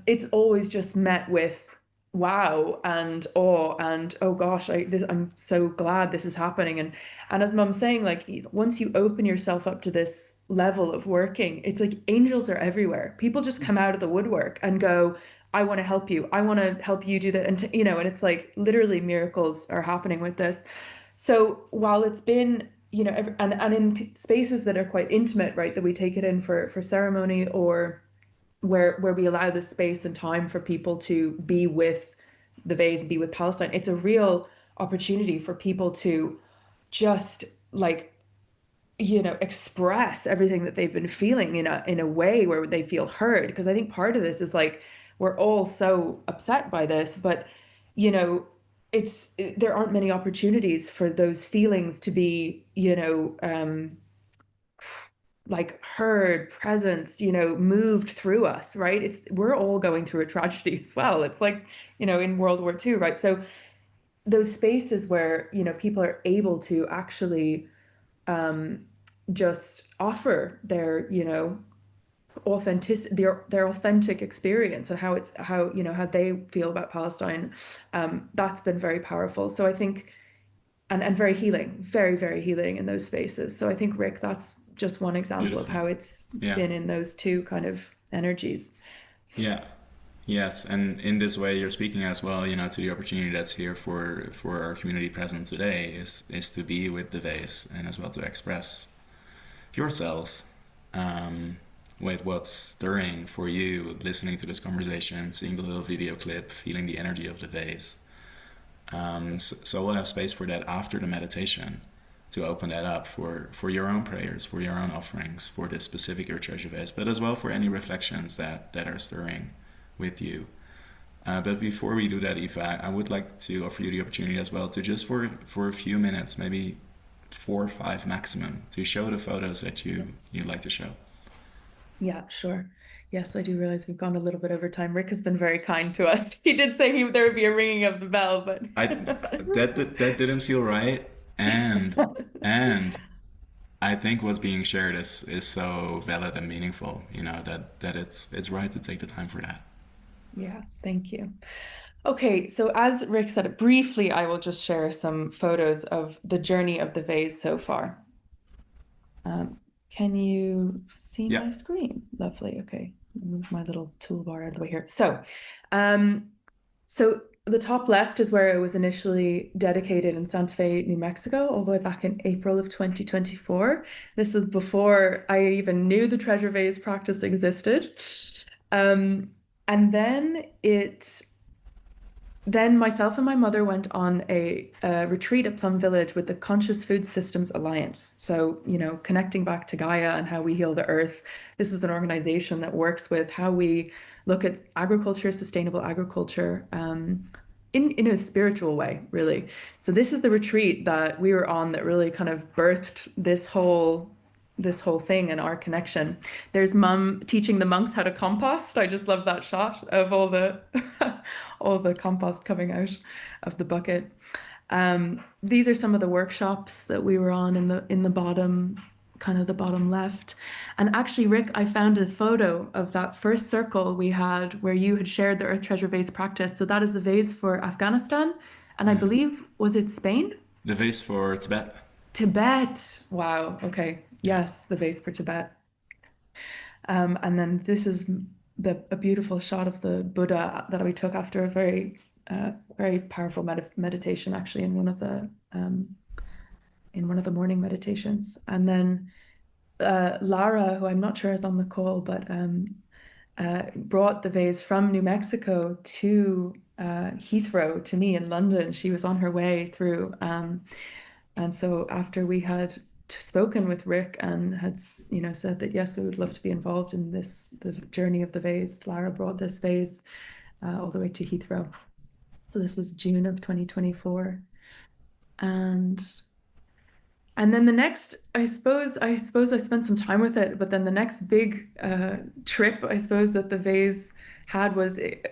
It's always just met with wow and awe and, oh gosh, I'm so glad this is happening. And as Mum's saying, like, once you open yourself up to this level of working, it's like angels are everywhere. People just come out of the woodwork and go, I want to help you. I want to help you do that. And, and it's like literally miracles are happening with this. So while it's been, and in spaces that are quite intimate, right, that we take it in for ceremony, or where we allow the space and time for people to be with the vase, be with Palestine, it's a real opportunity for people to just, like, express everything that they've been feeling in a way where they feel heard. Because I think part of this is, like, we're all so upset by this, but there aren't many opportunities for those feelings to be, like, heard, presence, moved through us, right? We're all going through a tragedy as well. It's like, in World War II, right? So those spaces where, people are able to actually just offer their, their authentic experience, and how they feel about Palestine, that's been very powerful. So I think, and very healing, very, very healing in those spaces. So I think, Rick, that's just one example Beautiful. of how it's been in those two kind of energies. Yeah. Yes, and in this way you're speaking as well, to the opportunity that's here for our community present today is to be with the vase, and as well to express yourselves with what's stirring for you, listening to this conversation, seeing the little video clip, feeling the energy of the vase. So we'll have space for that after the meditation, to open that up for your own prayers, for your own offerings, for this specific Earth Treasure Vase, but as well for any reflections that are stirring with you. But before we do that, Aoife, I would like to offer you the opportunity as well to just for a few minutes, maybe 4 or 5 maximum, to show the photos that you'd like to show. Yeah, sure. Yes, I do realize we've gone a little bit over time. Rick has been very kind to us. He did say there would be a ringing of the bell, but that didn't feel right. And I think what's being shared is so valid and meaningful, that it's right to take the time for that. Yeah, thank you. Okay, so as Rick said it briefly, I will just share some photos of the journey of the vase so far. Can you see my screen? Lovely. Okay, move my little toolbar out of the way here. So, so the top left is where it was initially dedicated in Santa Fe, New Mexico, all the way back in April of 2024. This was before I even knew the Treasure Vase practice existed. And then myself and my mother went on a retreat at Plum Village with the Conscious Food Systems Alliance. So, connecting back to Gaia and how we heal the earth. This is an organization that works with how we look at agriculture, sustainable agriculture, in a spiritual way, really. So this is the retreat that we were on that really kind of birthed this whole thing and our connection. There's Mum teaching the monks how to compost. I just love that shot of all the all the compost coming out of the bucket. These are some of the workshops that we were on in the bottom, kind of the bottom left. And actually, Rick, I found a photo of that first circle we had where you had shared the Earth Treasure Vase practice. So that is the vase for Afghanistan, and I believe, was it Spain? The vase for Tibet. Tibet. Wow. Okay. Yes, the vase for Tibet. And then this is a beautiful shot of the Buddha that we took after a very very powerful meditation, actually, in one of the morning meditations. And then Lara, who I'm not sure is on the call, but brought the vase from New Mexico to Heathrow to me in London. She was on her way through, and so after we had spoken with Rick and had said that yes, we would love to be involved in the journey of the vase, Lara brought this vase all the way to Heathrow. So this was June of 2024, and then the next, I suppose I spent some time with it, but then the next big trip, I suppose, that the vase had was it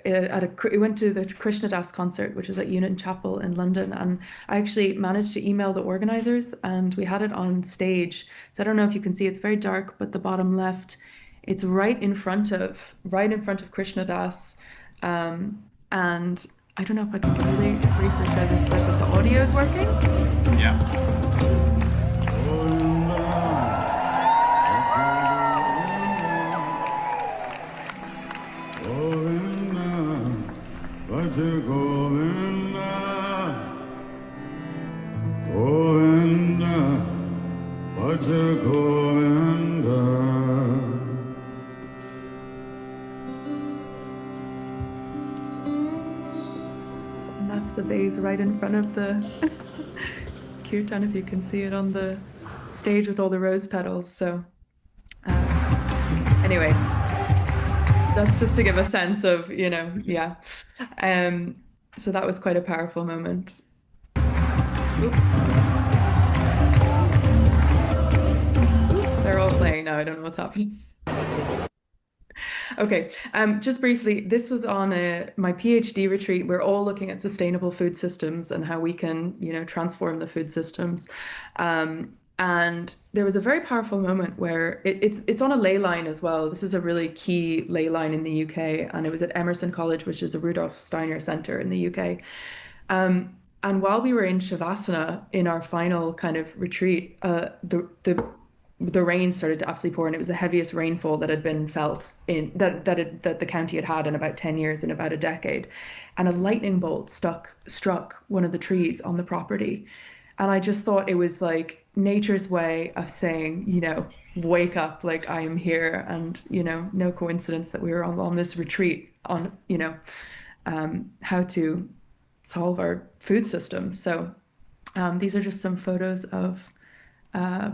went to the Krishna Das concert, which was at Union Chapel in London, and I actually managed to email the organizers, and we had it on stage. So I don't know if you can see, it's very dark, but the bottom left, it's right in front of Krishna Das, and I don't know if I can really briefly show this clip if the audio is working. Yeah. And that's the vase right in front of the kirtan, if you can see it on the stage with all the rose petals. So anyway, that's just to give a sense of, yeah. So that was quite a powerful moment. Oops, they're all playing now. I don't know what's happening. Okay, just briefly, this was on my PhD retreat. We're all looking at sustainable food systems and how we can, transform the food systems. And there was a very powerful moment where it's on a ley line as well. This is a really key ley line in the UK, and it was at Emerson College, which is a Rudolf Steiner Center in the UK. And while we were in Shavasana in our final kind of retreat, the rain started to absolutely pour, and it was the heaviest rainfall that had been felt that the county had in about 10 years, in about a decade. And a lightning bolt struck one of the trees on the property. And I just thought it was like nature's way of saying, wake up, like I am here. And, no coincidence that we were on this retreat on, how to solve our food system. So these are just some photos of,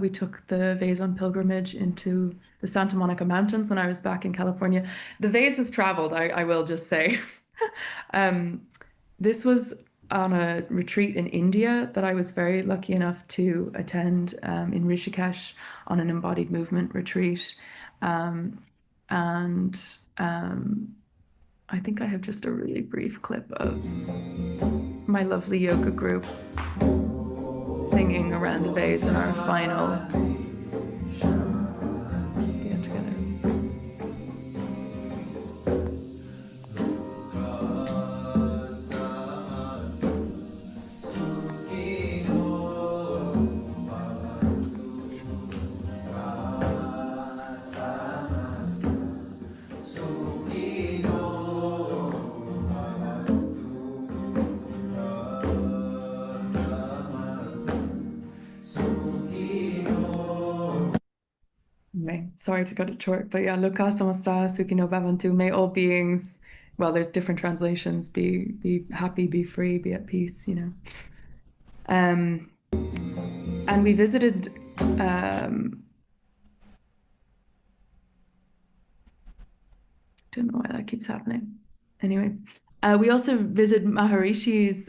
we took the vase on pilgrimage into the Santa Monica Mountains when I was back in California. The vase has traveled, I will just say. This was on a retreat in India that I was very lucky enough to attend in Rishikesh on an embodied movement retreat. And I think I have just a really brief clip of my lovely yoga group singing around the vase in our final get together. Sorry to cut it short, but yeah, Loka samasta sukhino bhavantu. May all beings, well, there's different translations, be happy, be free, be at peace, And we visited don't know why that keeps happening. Anyway, we also visited Maharishi's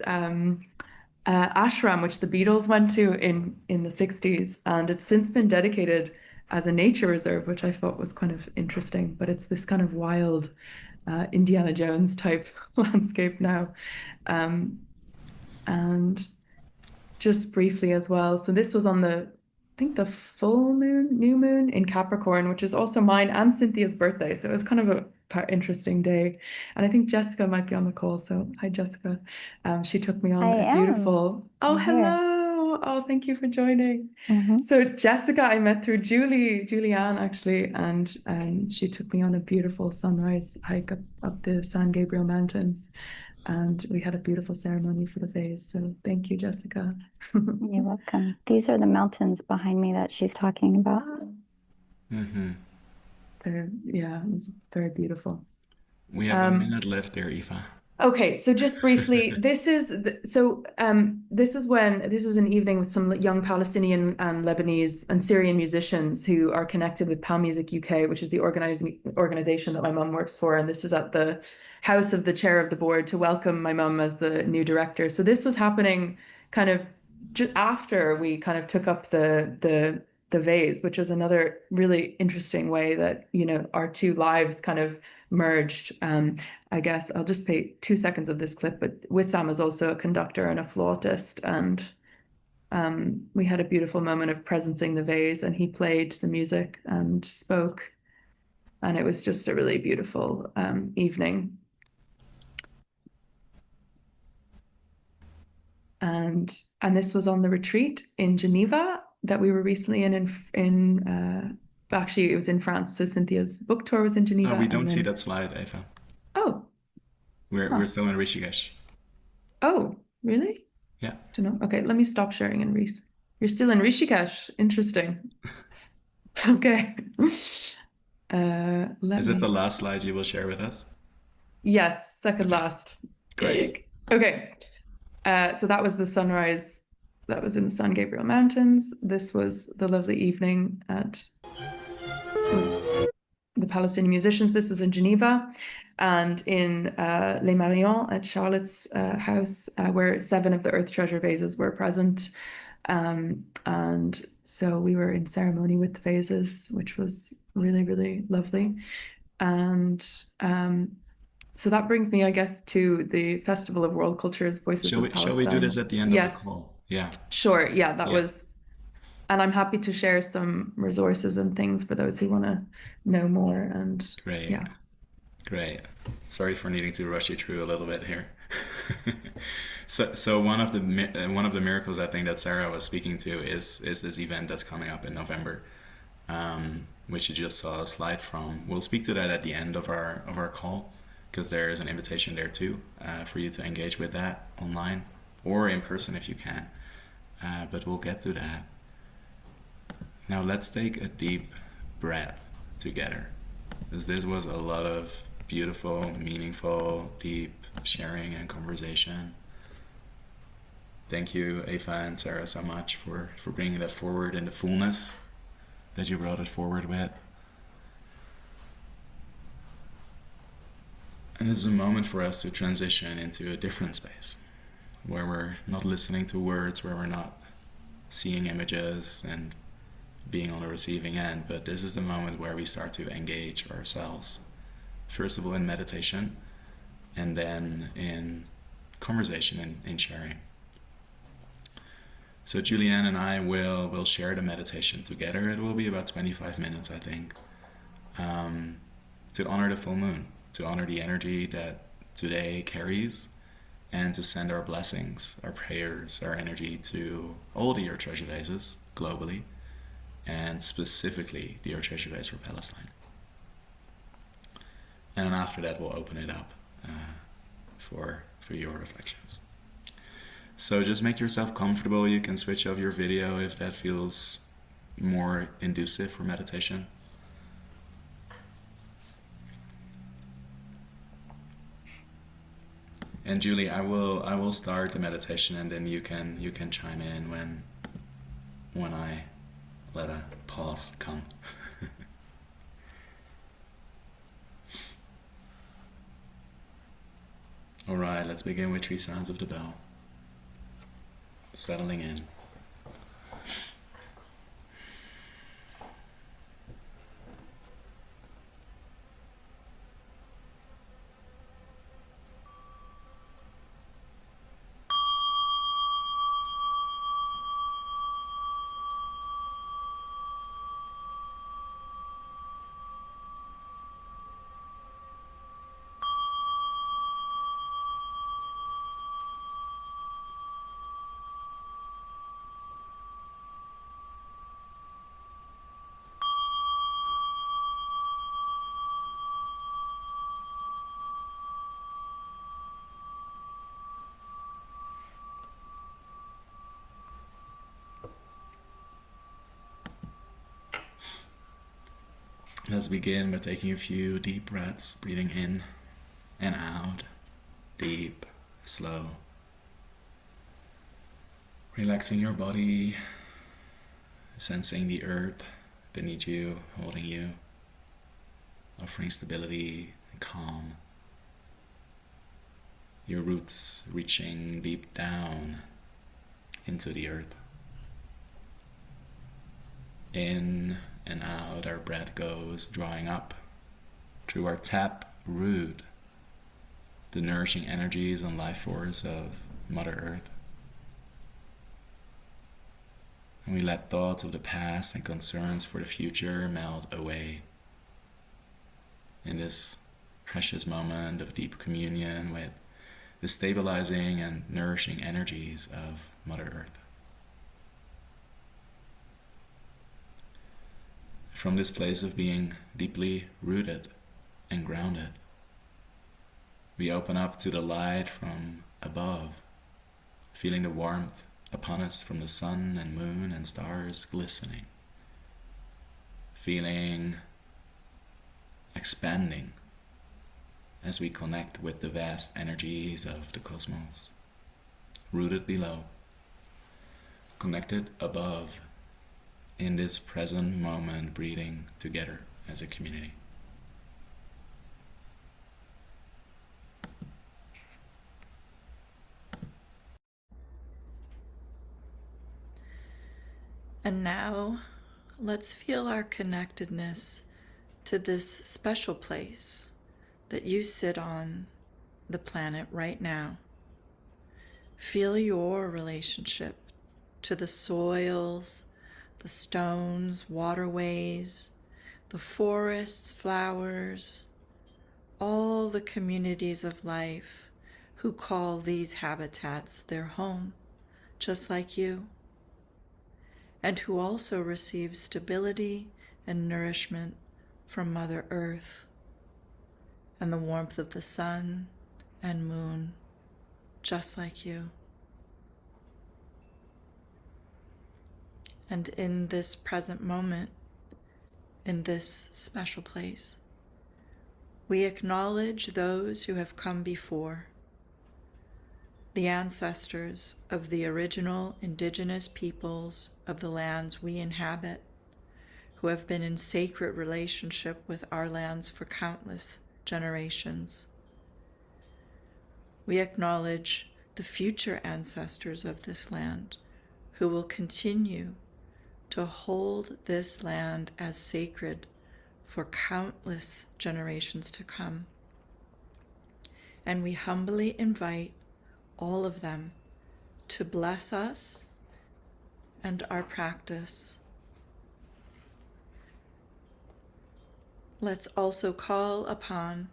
ashram, which the Beatles went to in the 60s, and it's since been dedicated as a nature reserve, which I thought was kind of interesting. But it's this kind of wild Indiana Jones type landscape now. And just briefly as well, so this was on the full moon, new moon in Capricorn, which is also mine and Cynthia's birthday. So it was kind of a interesting day. And I think Jessica might be on the call. So hi, Jessica. She took me on a beautiful. Oh, hello. Oh, thank you for joining. Mhm. So Jessica, I met through Julieann actually, and she took me on a beautiful sunrise hike up the San Gabriel Mountains, and we had a beautiful ceremony for the vase. So thank you, Jessica. You're welcome. These are the mountains behind me that she's talking about. Mm-hmm. Yeah, it was very beautiful. We have a minute left there, Aoife. Okay, so just briefly, this is an evening with some young Palestinian and Lebanese and Syrian musicians who are connected with Pal Music UK, which is the organization that my mum works for, and this is at the house of the chair of the board to welcome my mum as the new director. So this was happening kind of after we kind of took up the vase, which was another really interesting way that, you know, our two lives kind of merged. I guess I'll just play 2 seconds of this clip, but Wissam is also a conductor and a flautist, and we had a beautiful moment of presencing the vase, and he played some music and spoke, and it was just a really beautiful evening. And this was on the retreat in Geneva that we were recently actually it was in France. So Cynthia's book tour was in Geneva. Oh, we don't see that slide, Aoife. Oh. We're still in Rishikesh. Oh, really? Yeah. Don't know. Okay, let me stop sharing and you're still in Rishikesh. Interesting. Okay. Is it the last slide you will share with us? Yes, second last. Great. Okay. So that was the sunrise that was in the San Gabriel Mountains. This was the lovely evening with the Palestinian musicians. This was in Geneva, and in Les Marions at Charlotte's house, where 7 of the Earth Treasure vases were present. And so we were in ceremony with the vases, which was really, really lovely. And so that brings me, I guess, to the Festival of World Cultures, Voices of Palestine. Shall we do this at the end of the call? Yeah. Sure. Yeah, that was, and I'm happy to share some resources and things for those who want to know more. And great. Yeah. Great. Sorry for needing to rush you through a little bit here. So one of the miracles I think that Sarah was speaking to is this event that's coming up in November, which you just saw a slide from. We'll speak to that at the end of our call, because there is an invitation there too for you to engage with that online or in person if you can. But we'll get to that. Now let's take a deep breath together, because this was a lot of beautiful, meaningful, deep sharing and conversation. Thank you, Aoife and Sarah, so much for bringing that forward in the fullness that you brought it forward with. And this is a moment for us to transition into a different space, where we're not listening to words, where we're not seeing images and being on the receiving end, but this is the moment where we start to engage ourselves. First of all in meditation, and then in conversation and in sharing. So Julieann and I will share the meditation together. It will be about 25 minutes, I think, to honor the full moon, to honor the energy that today carries, and to send our blessings, our prayers, our energy to all the Earth Treasure Vases globally, and specifically the Earth Treasure Vase for Palestine. And then after that, we'll open it up for your reflections. So just make yourself comfortable. You can switch off your video if that feels more inducive for meditation. And Julie, I will start the meditation, and then you can chime in when I let a pause come. All right, let's begin with 3 sounds of the bell. Settling in. Let's begin by taking a few deep breaths, breathing in and out, deep, slow. Relaxing your body, sensing the earth beneath you, holding you, offering stability and calm. Your roots reaching deep down into the earth. In and out, our breath goes, drawing up through our tap root, the nourishing energies and life force of Mother Earth. And we let thoughts of the past and concerns for the future melt away in this precious moment of deep communion with the stabilizing and nourishing energies of Mother Earth. From this place of being deeply rooted and grounded, we open up to the light from above, feeling the warmth upon us from the sun and moon and stars glistening, feeling expanding as we connect with the vast energies of the cosmos, rooted below, connected above, in this present moment, breathing together as a community. And now, let's feel our connectedness to this special place that you sit on the planet right now. Feel your relationship to the soils, the stones, waterways, the forests, flowers, all the communities of life who call these habitats their home, just like you, and who also receive stability and nourishment from Mother Earth and the warmth of the sun and moon, just like you. And in this present moment, in this special place, we acknowledge those who have come before, the ancestors of the original indigenous peoples of the lands we inhabit, who have been in sacred relationship with our lands for countless generations. We acknowledge the future ancestors of this land, who will continue to hold this land as sacred for countless generations to come. And we humbly invite all of them to bless us and our practice. Let's also call upon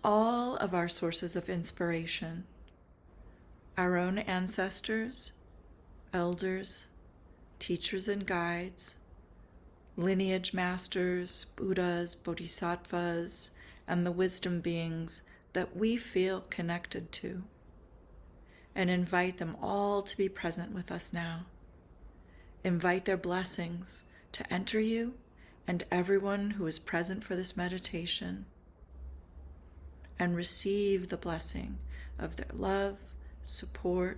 all of our sources of inspiration, our own ancestors, elders, teachers and guides, lineage masters, Buddhas, Bodhisattvas, and the wisdom beings that we feel connected to, and invite them all to be present with us now. Invite their blessings to enter you and everyone who is present for this meditation, and receive the blessing of their love, support,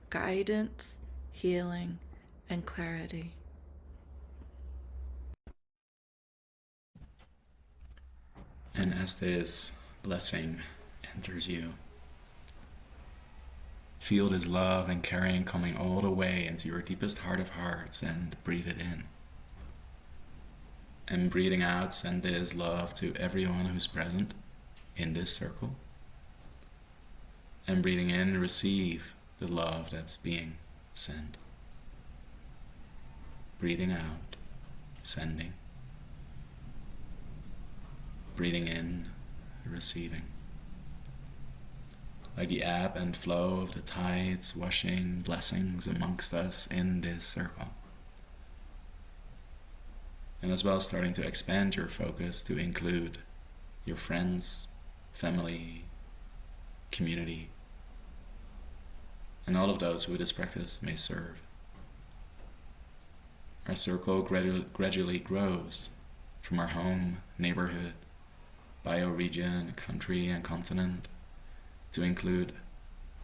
guidance, healing, and clarity. And as this blessing enters you, feel this love and caring coming all the way into your deepest heart of hearts, and breathe it in. And breathing out, send this love to everyone who's present in this circle. And breathing in, receive the love that's being sent. Breathing out, sending. Breathing in, receiving. Like the ebb and flow of the tides washing blessings amongst us in this circle. And as well starting to expand your focus to include your friends, family, community, and all of those who this practice may serve. Our circle gradually grows from our home, neighborhood, bioregion, country, and continent, to include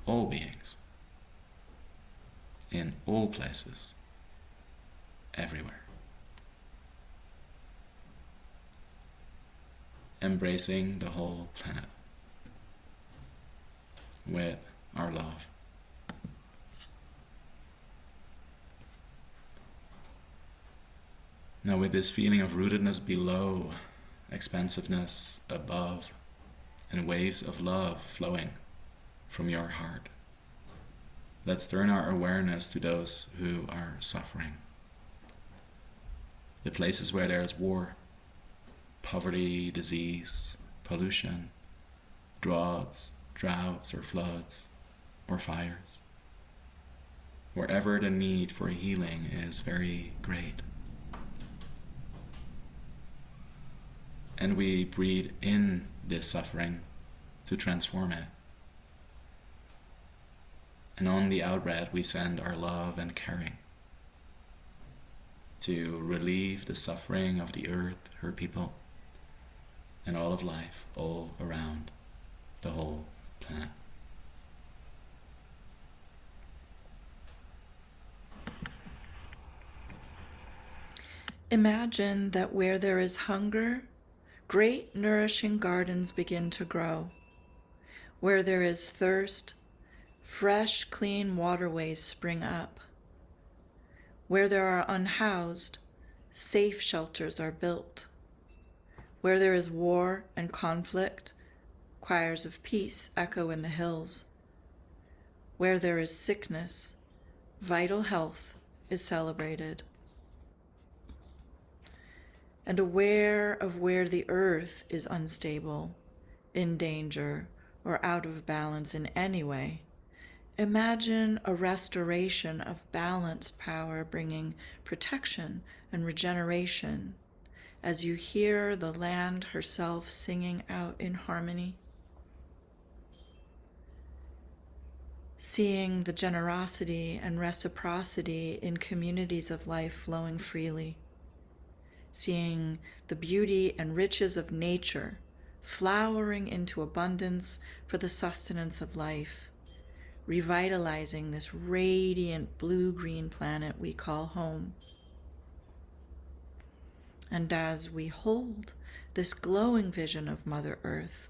all beings, in all places, everywhere. Embracing the whole planet with our love. Now, with this feeling of rootedness below, expansiveness above, and waves of love flowing from your heart, let's turn our awareness to those who are suffering. The places where there is war, poverty, disease, pollution, droughts or floods, or fires. Wherever the need for healing is very great. And we breathe in this suffering to transform it. And on the out-breath we send our love and caring to relieve the suffering of the earth, her people, and all of life, all around the whole planet. Imagine that where there is hunger, great nourishing gardens begin to grow. Where there is thirst, fresh, clean waterways spring up. Where there are unhoused, safe shelters are built. Where there is war and conflict, choirs of peace echo in the hills. Where there is sickness, vital health is celebrated. And aware of where the earth is unstable, in danger, or out of balance in any way, imagine a restoration of balanced power bringing protection and regeneration as you hear the land herself singing out in harmony. Seeing the generosity and reciprocity in communities of life flowing freely. Seeing the beauty and riches of nature flowering into abundance for the sustenance of life, revitalizing this radiant blue-green planet we call home. And as we hold this glowing vision of Mother Earth,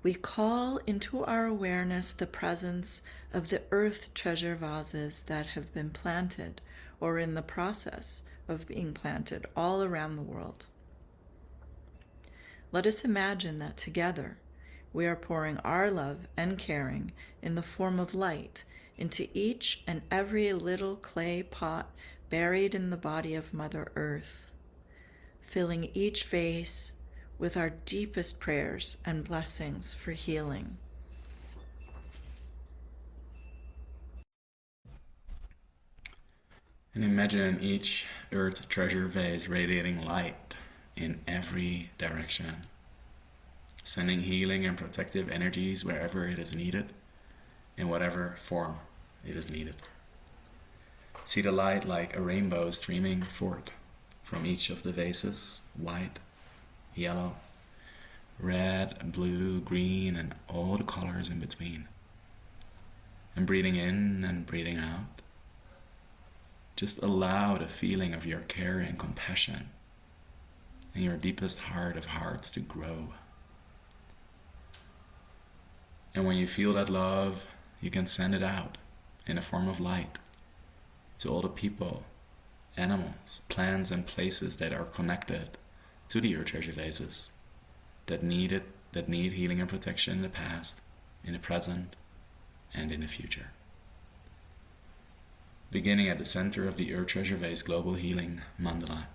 we call into our awareness the presence of the Earth Treasure Vases that have been planted or in the process of being planted all around the world. Let us imagine that together we are pouring our love and caring in the form of light into each and every little clay pot buried in the body of Mother Earth, filling each vase with our deepest prayers and blessings for healing. And imagine each Earth Treasure Vase radiating light in every direction, sending healing and protective energies wherever it is needed, in whatever form it is needed. See the light like a rainbow streaming forth from each of the vases, white, yellow, red, blue, green, and all the colors in between. And breathing in and breathing out. Just allow the feeling of your care and compassion in your deepest heart of hearts to grow. And when you feel that love, you can send it out in a form of light to all the people, animals, plants, and places that are connected to the Earth Treasure Vases that need healing and protection in the past, in the present, and in the future. Beginning at the center of the Earth Treasure Vase Global Healing Mandala,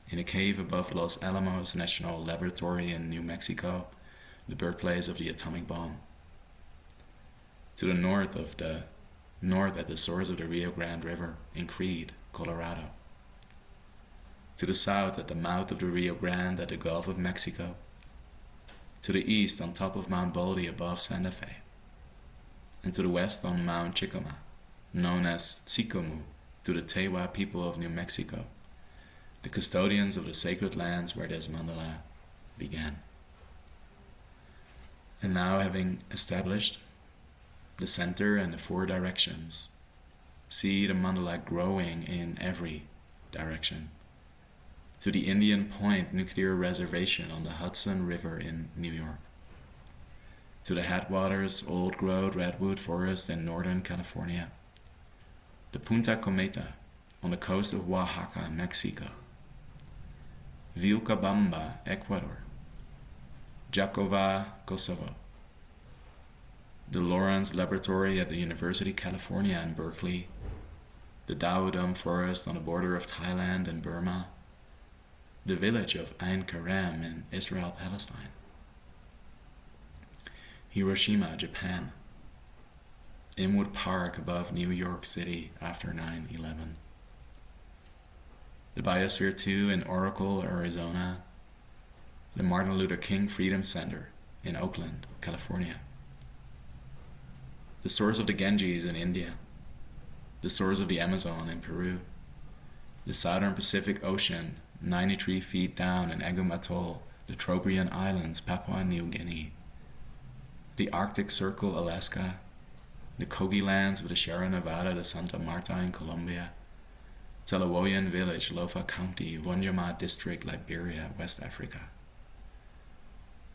in a cave above Los Alamos National Laboratory in New Mexico, the birthplace of the atomic bomb. To the north at the source of the Rio Grande River in Creede, Colorado. To the south at the mouth of the Rio Grande at the Gulf of Mexico. To the east on top of Mount Baldy above Santa Fe. And to the west on Mount Chicoma, known as Tsikomu, to the Tewa people of New Mexico, the custodians of the sacred lands where this mandala began. And now, having established the center and the 4 directions, see the mandala growing in every direction to the Indian Point nuclear reservation on the Hudson River in New York, to the headwaters old growth redwood forest in Northern California, the Punta Cometa on the coast of Oaxaca, Mexico, Vilcabamba, Ecuador, Jakova, Kosovo, the Lawrence Laboratory at the University of California in Berkeley, the Daodum Forest on the border of Thailand and Burma, the village of Ain Karam in Israel, Palestine, Hiroshima, Japan, Inwood Park above New York City after 9/11, the Biosphere 2 in Oracle, Arizona, the Martin Luther King Freedom Center in Oakland, California, the source of the Ganges in India, the source of the Amazon in Peru, the Southern Pacific Ocean 93 feet down in Agum Atoll, the Trobriand Islands, Papua New Guinea, the Arctic Circle, Alaska, the Kogi Lands of the Sierra Nevada de Santa Marta in Colombia, Talawoyan Village, Lofa County, Wanyama District, Liberia, West Africa,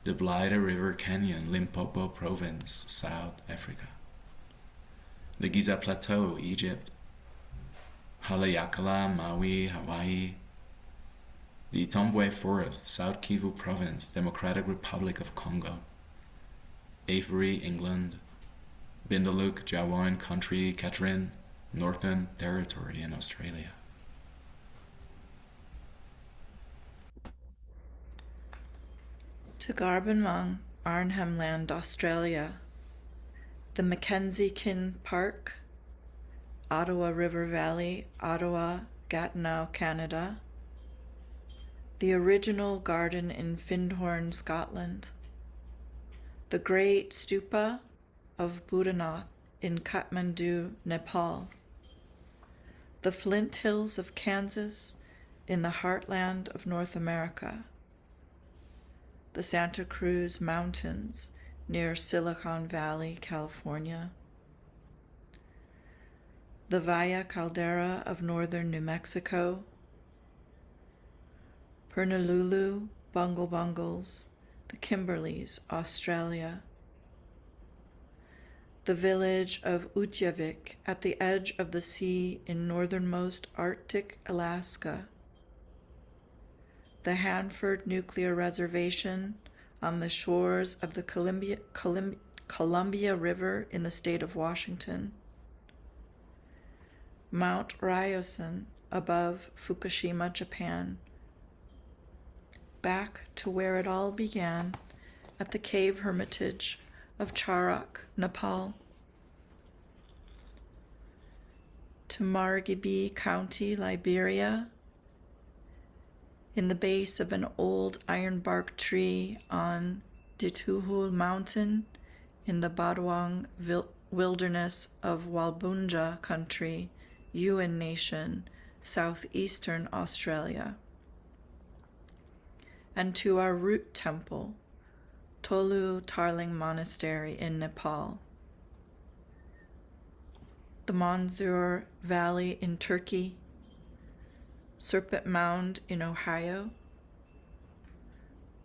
the Blythe River Canyon, Limpopo Province, South Africa, the Giza Plateau, Egypt, Haleakala, Maui, Hawaii, the Itombwe Forest, South Kivu Province, Democratic Republic of Congo, Avebury, England, Bindaluk, Jawoyn Country, Catherine, Northern Territory in Australia. To Garbanmang, Arnhem Land, Australia, the Mackenzie-Kin Park, Ottawa River Valley, Ottawa, Gatineau, Canada, the original garden in Findhorn, Scotland, the Great Stupa of Buddhanath in Kathmandu, Nepal, the Flint Hills of Kansas in the heartland of North America, the Santa Cruz Mountains near Silicon Valley, California, the Vaya Caldera of northern New Mexico, Pernalulu, Bungle Bungles, the Kimberleys, Australia, the village of Utjavik at the edge of the sea in northernmost Arctic Alaska, the Hanford Nuclear Reservation on the shores of the Columbia River in the state of Washington, Mount Ryerson above Fukushima, Japan, back to where it all began at the cave hermitage of Charak, Nepal, to Margibi County, Liberia, in the base of an old ironbark tree on Dituhul Mountain in the Badwang wilderness of Walbunja Country, Yuin Nation, southeastern Australia, and to our root temple, Tolu Tarling Monastery in Nepal, the Manzur Valley in Turkey, Serpent Mound in Ohio,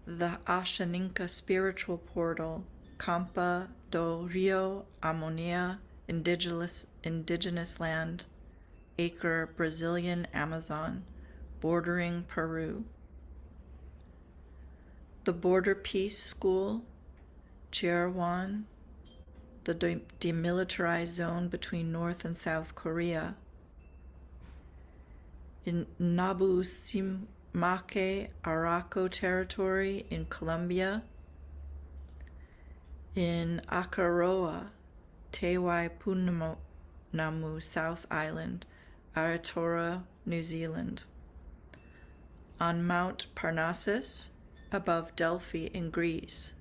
the Ashaninka Spiritual Portal, Campa do Rio Amonia, indigenous land, acre Brazilian Amazon, bordering Peru, the Border Peace School, Chirwan, the demilitarized zone between North and South Korea, in Nabu Simake, Araco territory in Colombia, in Akaroa, Te Waipunamu South Island, Aratora, New Zealand, on Mount Parnassus, above Delphi in Greece,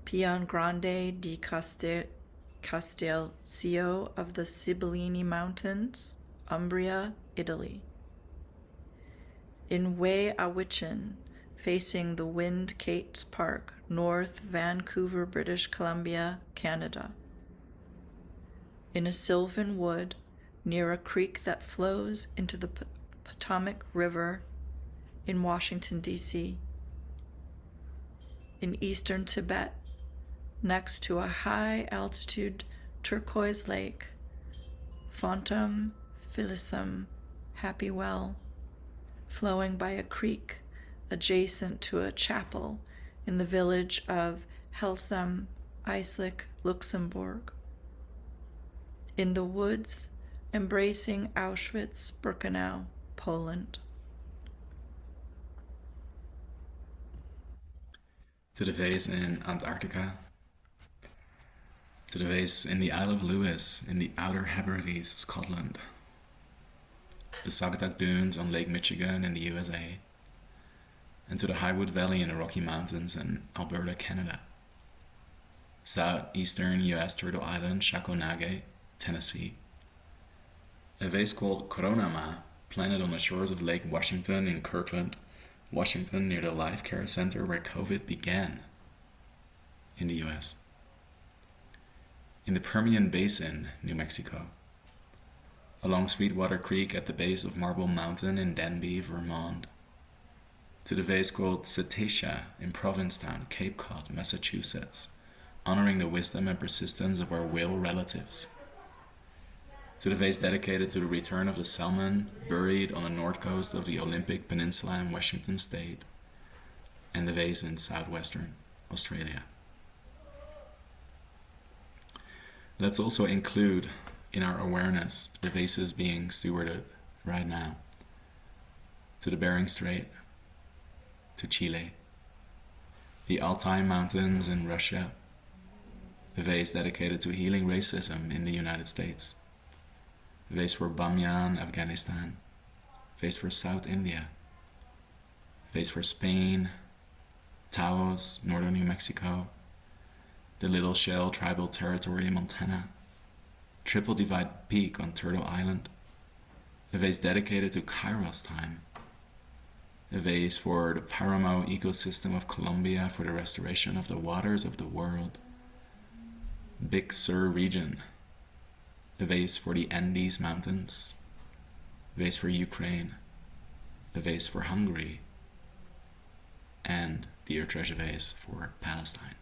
Pian Grande di Castellcio of the Sibillini Mountains, Umbria, Italy, in Way Awichin, facing the Wind Cates Park, North Vancouver, British Columbia, Canada. In a sylvan wood near a creek that flows into the Potomac River in Washington, D.C. In eastern Tibet, next to a high-altitude turquoise lake, Fontum Filisum, Happy Well, flowing by a creek adjacent to a chapel in the village of Helsum, Islik, Luxembourg. In the woods embracing Auschwitz-Birkenau, Poland. To the vase in Antarctica. To the vase in the Isle of Lewis in the Outer Hebrides, Scotland. The Saugatuck Dunes on Lake Michigan in the USA. And to the Highwood Valley in the Rocky Mountains in Alberta, Canada. Southeastern US Turtle Island, Chaconage, Tennessee. A vase called Coronama, planted on the shores of Lake Washington in Kirkland, Washington, near the Life Care Center where COVID began in the US. In the Permian Basin, New Mexico. Along Sweetwater Creek at the base of Marble Mountain in Denby, Vermont. To the vase called Cetacea in Provincetown, Cape Cod, Massachusetts, honoring the wisdom and persistence of our whale relatives. To the vase dedicated to the return of the salmon buried on the north coast of the Olympic Peninsula in Washington State, and the vase in southwestern Australia. Let's also include in our awareness the vases being stewarded right now. To the Bering Strait, to Chile, the Altai Mountains in Russia, a vase dedicated to healing racism in the United States, a vase for Bamyan, Afghanistan, a vase for South India, a vase for Spain, Taos, northern New Mexico, the Little Shell Tribal Territory in Montana, Triple Divide Peak on Turtle Island, a vase dedicated to Kairos time, a vase for the Paramo ecosystem of Colombia for the restoration of the waters of the world, Big Sur region, a vase for the Andes Mountains, a vase for Ukraine, a vase for Hungary, and the Earth Treasure Vase for Palestine.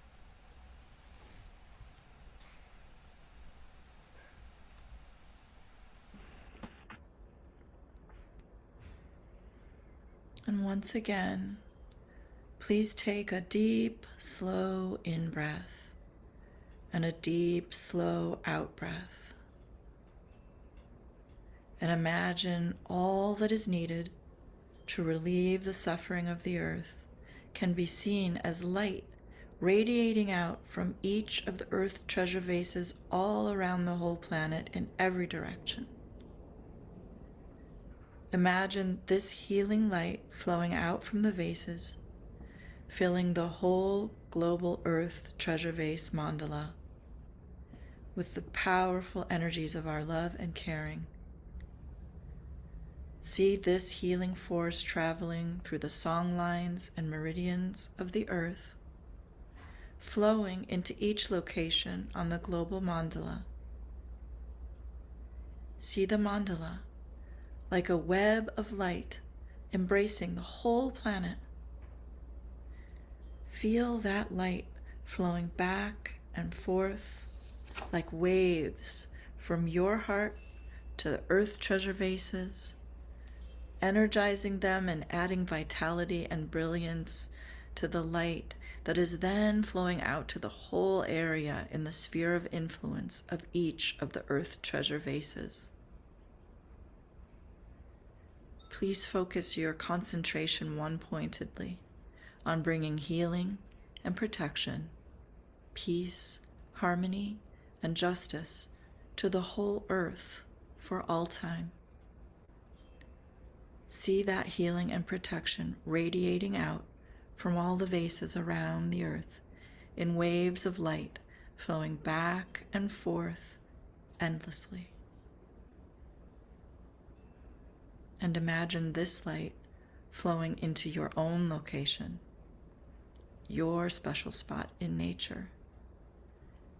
And once again, please take a deep, slow in-breath and a deep, slow out-breath. And imagine all that is needed to relieve the suffering of the earth can be seen as light radiating out from each of the Earth Treasure Vases all around the whole planet in every direction. Imagine this healing light flowing out from the vases, filling the whole global Earth Treasure Vase mandala with the powerful energies of our love and caring. See this healing force traveling through the song lines and meridians of the earth, flowing into each location on the global mandala. See the mandala like a web of light embracing the whole planet. Feel that light flowing back and forth like waves from your heart to the Earth Treasure Vases, energizing them and adding vitality and brilliance to the light that is then flowing out to the whole area in the sphere of influence of each of the Earth Treasure Vases. Please focus your concentration one-pointedly on bringing healing and protection, peace, harmony, and justice to the whole earth for all time. See that healing and protection radiating out from all the vases around the earth in waves of light flowing back and forth endlessly. And imagine this light flowing into your own location, your special spot in nature,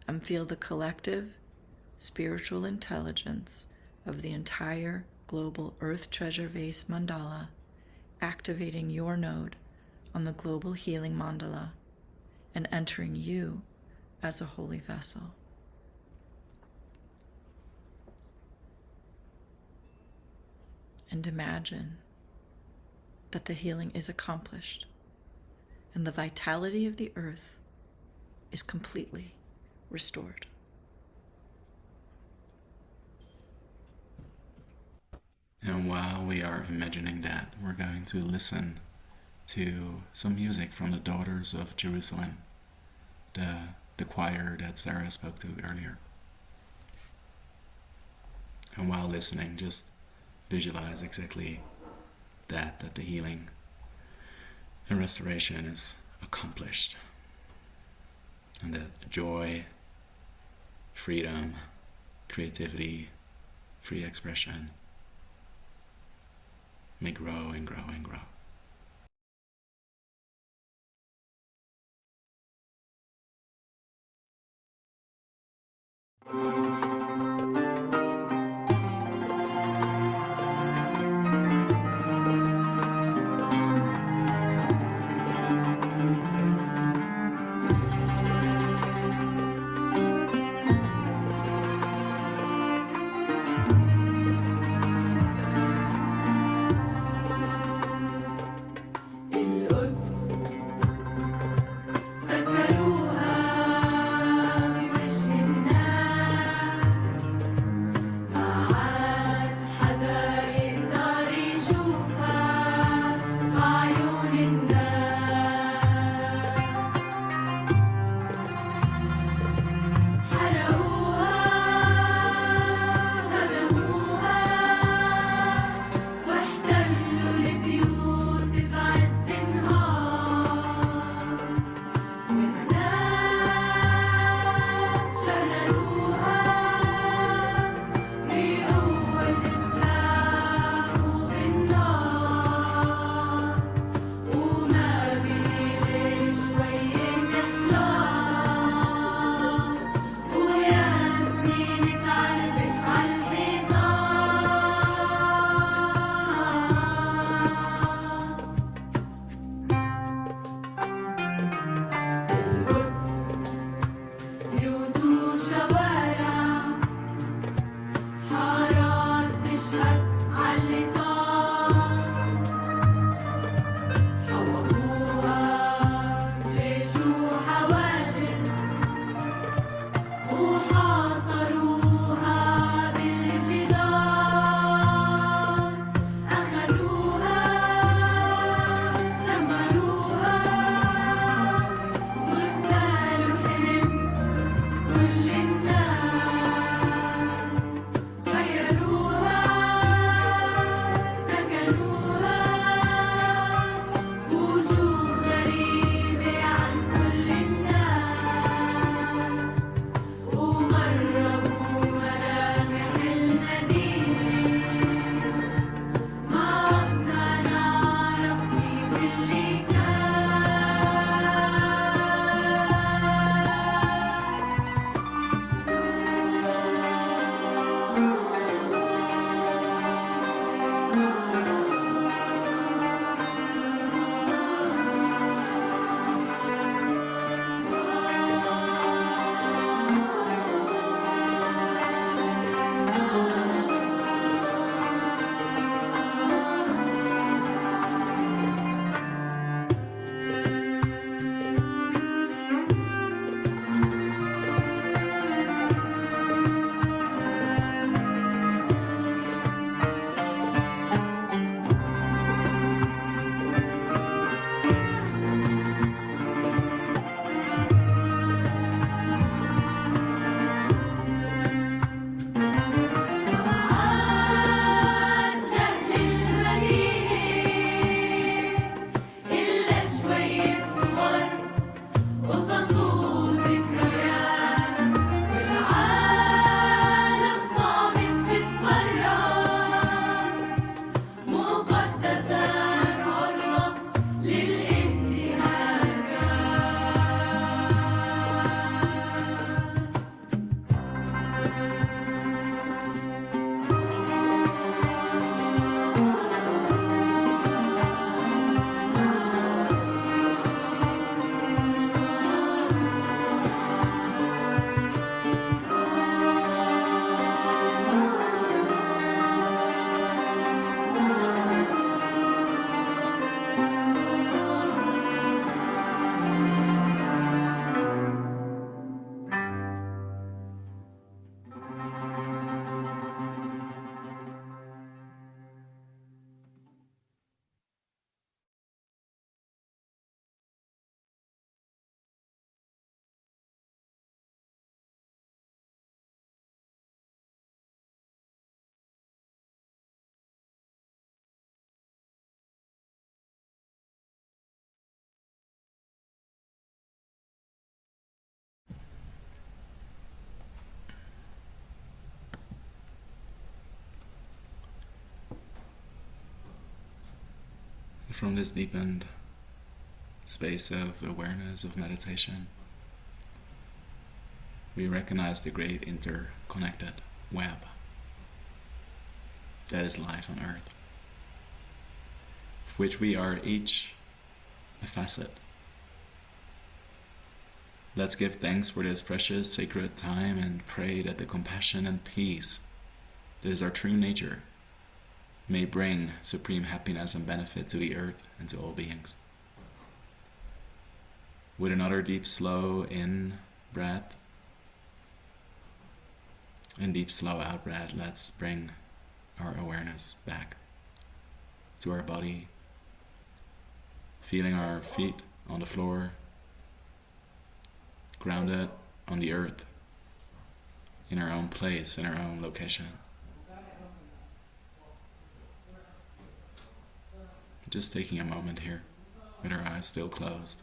and feel the collective spiritual intelligence of the entire global Earth Treasure Vase mandala activating your node on the global healing mandala and entering you as a holy vessel. And imagine that the healing is accomplished and the vitality of the earth is completely restored. And while we are imagining that, we're going to listen to some music from the Daughters of Jerusalem, the choir that Sarah spoke to earlier. And while listening, just visualize exactly that the healing and restoration is accomplished. And that joy, freedom, creativity, free expression may grow and grow and grow. سكروها بوجه الناس from this deepened space of awareness, of meditation, we recognize the great interconnected web that is life on Earth, of which we are each a facet. Let's give thanks for this precious sacred time and pray that the compassion and peace that is our true nature may bring supreme happiness and benefit to the earth and to all beings. With another deep, slow in breath and deep, slow out breath, let's bring our awareness back to our body, feeling our feet on the floor, grounded on the earth, in our own place, in our own location. Just taking a moment here with our eyes still closed.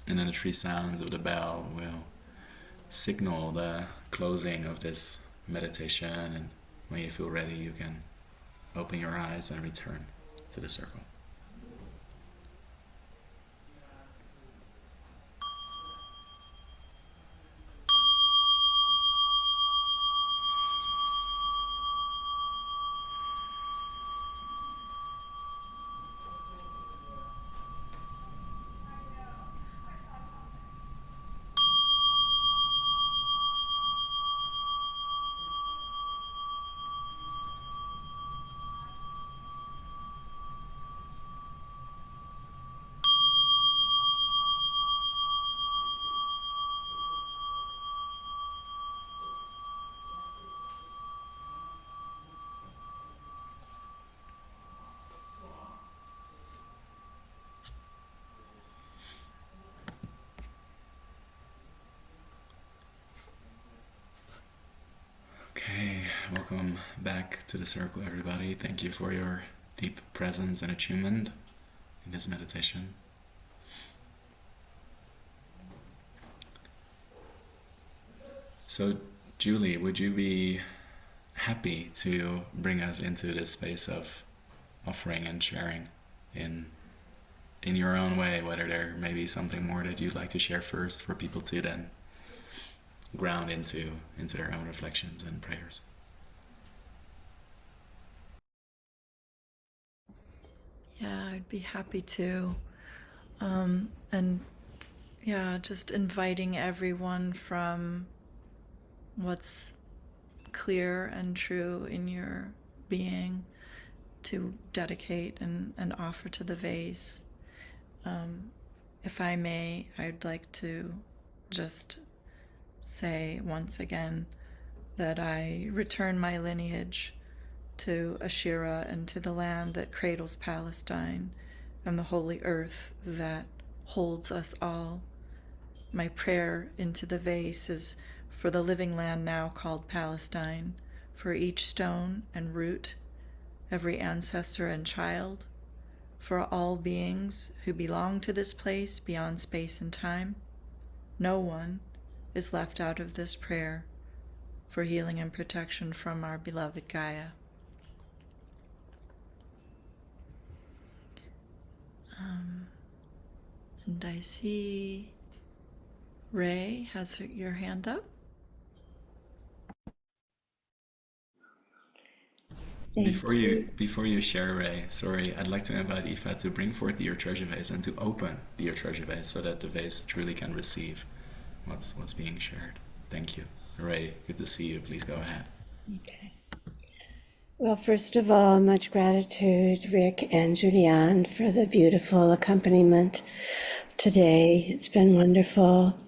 And then the 3 sounds of the bell will signal the closing of this meditation, and when you feel ready, you can open your eyes and return to the circle. Okay, welcome back to the circle, everybody. Thank you for your deep presence and attunement in this meditation. So, Julie, would you be happy to bring us into this space of offering and sharing in your own way, whether there may be something more that you'd like to share first for people to then ground into their own reflections and prayers? Yeah, I'd be happy to. And yeah, just inviting everyone from what's clear and true in your being to dedicate and offer to the vase. If I may, I'd like to just say once again that I return my lineage to Asherah and to the land that cradles Palestine and the holy earth that holds us all. My prayer into the vase is for the living land now called Palestine, for each stone and root, every ancestor and child, for all beings who belong to this place beyond space and time. No one is left out of this prayer for healing and protection from our beloved Gaia. And I see Ray has your hand up. Before you share, Ray, sorry, I'd like to invite Aoife to bring forth the Earth Treasure Vase and to open the Earth Treasure Vase so that the vase truly can receive what's being shared. Thank you. Ray, good to see you. Please go ahead. Okay. Well, first of all, much gratitude, Rick and Julieann, for the beautiful accompaniment today. It's been wonderful.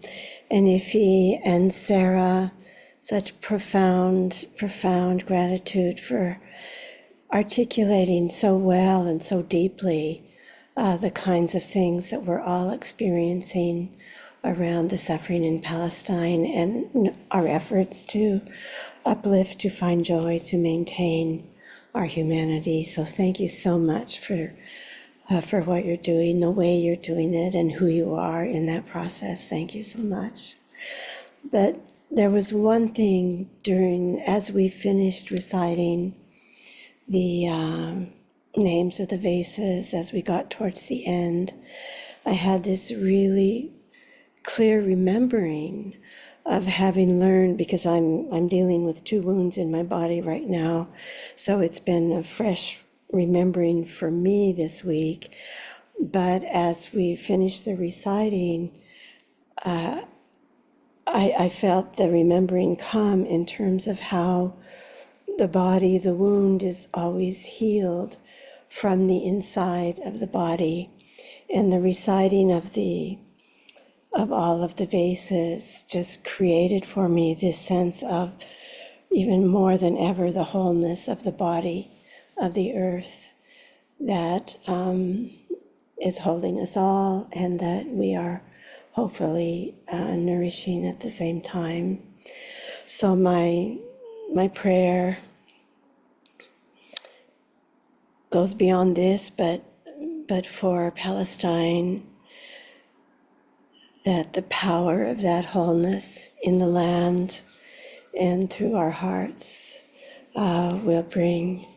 And Aoife and Sarah, such profound gratitude for articulating so well and so deeply the kinds of things that we're all experiencing around the suffering in Palestine and our efforts to uplift, to find joy, to maintain our humanity. So thank you so much for what you're doing, the way you're doing it, and who you are in that process. Thank you so much. But there was one thing as we finished reciting the names of the vases, as we got towards the end, I had this really clear remembering of having learned, because I'm dealing with 2 wounds in my body right now, so it's been a fresh remembering for me this week. But as we finished the reciting, I felt the remembering come in terms of how the body, the wound, is always healed from the inside of the body. And the reciting of all of the vases just created for me this sense of, even more than ever, the wholeness of the body of the earth that is holding us all, and that we are hopefully nourishing at the same time. So my prayer goes beyond this, but for Palestine, that the power of that wholeness in the land and through our hearts will bring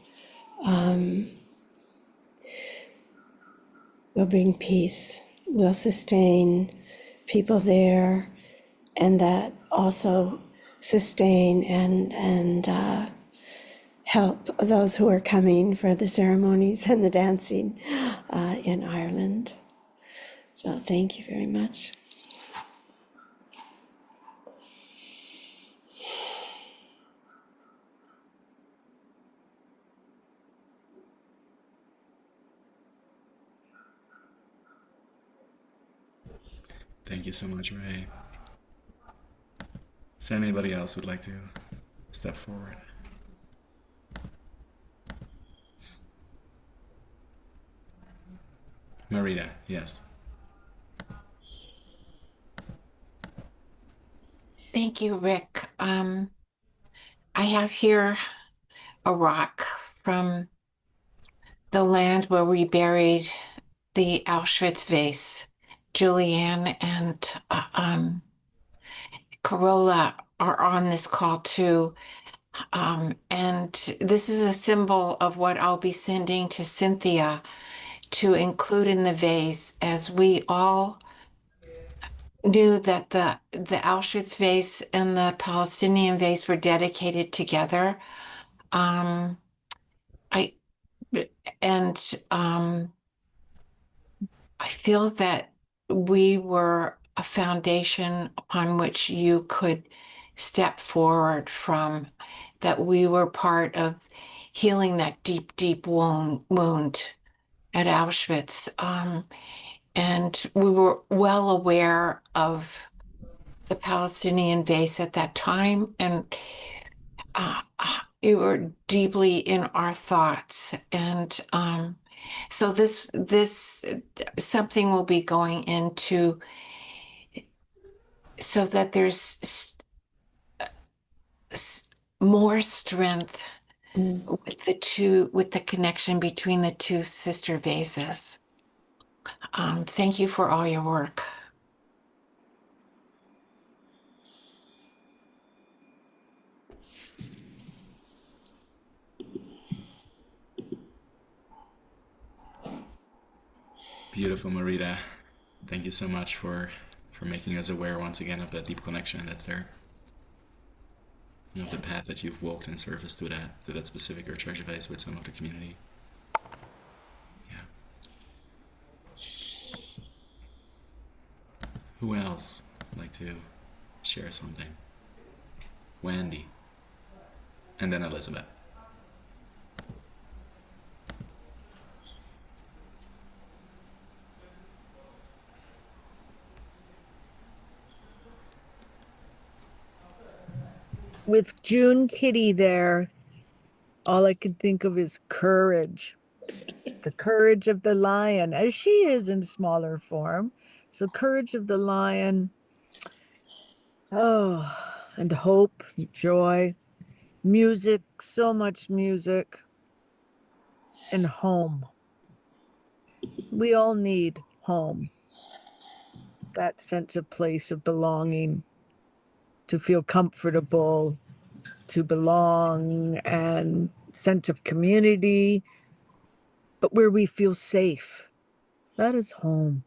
peace, will sustain people there, and that also sustain and help those who are coming for the ceremonies and the dancing in Ireland. So thank you very much. Thank you so much, Ray. Is there anybody else who'd like to step forward? Marita, yes. Thank you, Rick. I have here a rock from the land where we buried the Auschwitz vase. Julieann and Corolla are on this call too. And this is a symbol of what I'll be sending to Cynthia to include in the vase, as we all knew that the Auschwitz vase and the Palestinian vase were dedicated together. I feel that we were a foundation upon which you could step forward from, that we were part of healing that deep, deep wound at Auschwitz. And we were well aware of the Palestinian vase at that time, and you were deeply in our thoughts. And so this something will be going into, so that there's more strength with the connection between the 2 sister vases. Thank you for all your work. Beautiful, Marita. Thank you so much for making us aware once again of that deep connection that's there. Of the path that you've walked in service to that specific Earth Treasure Vase with some of the community. Yeah. Who else would like to share something? Wendy. And then Elizabeth. With June Kitty there, all I can think of is courage. The courage of the lion, as she is in smaller form. So courage of the lion. Oh, and hope, and joy, music, so much music, and home. We all need home. That sense of place of belonging. to feel comfortable, to belong, and sense of community, but where we feel safe. That is home.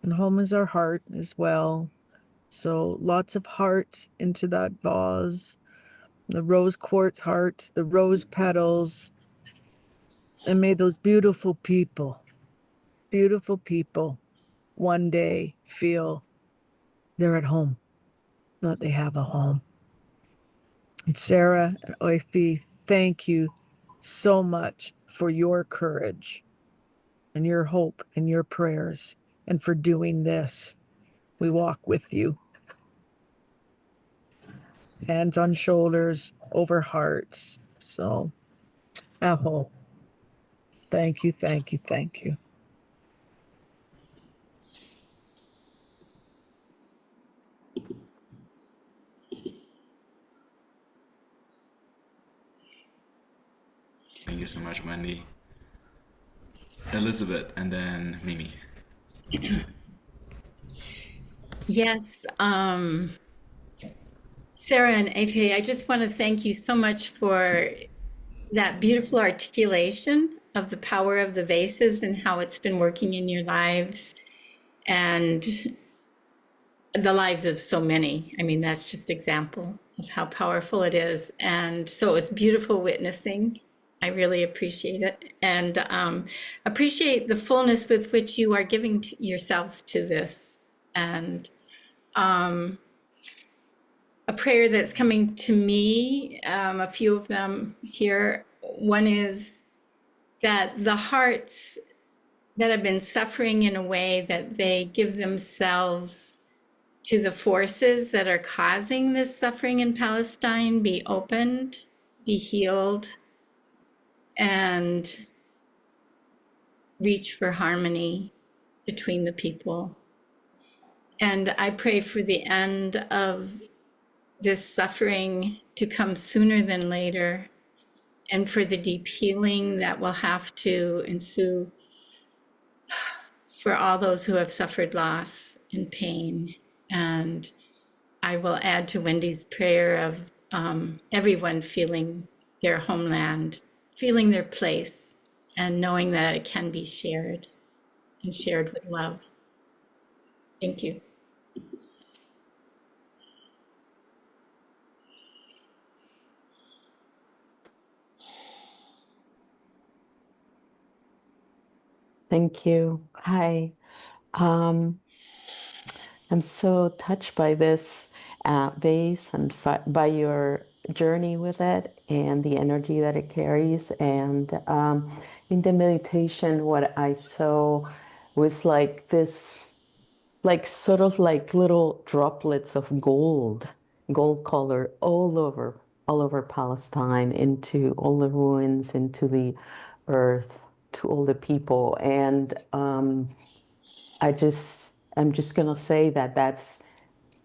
And home is our heart as well. So lots of heart into that vase, the rose quartz hearts, the rose petals, and may those beautiful people one day feel they're at home, that they have a home. And Sarah and Aoife, thank you so much for your courage and your hope and your prayers, and for doing this. We walk with you. Hands on shoulders, over hearts. So, aho. Thank you, thank you, thank you. Thank you so much, Wendy. Elizabeth, and then Mimi. Yes, Sarah and Aoife, I just want to thank you so much for that beautiful articulation of the power of the vases and how it's been working in your lives and the lives of so many. I mean, that's just an example of how powerful it is. And so it was beautiful witnessing. I really appreciate it, and appreciate the fullness with which you are giving yourselves to this. And a prayer that's coming to me, a few of them here. One is that the hearts that have been suffering in a way that they give themselves to the forces that are causing this suffering in Palestine be opened, be healed, and reach for harmony between the people. And I pray for the end of this suffering to come sooner than later, and for the deep healing that will have to ensue for all those who have suffered loss and pain. And I will add to Wendy's prayer of everyone feeling their homeland, feeling their place, and knowing that it can be shared and shared with love. Thank you. Thank you. Hi. I'm so touched by this vase and by your journey with it and the energy that it carries. And in the meditation, what I saw was like this, like sort of like little droplets of gold color all over Palestine, into all the ruins, into the earth, to all the people. And I'm just gonna say that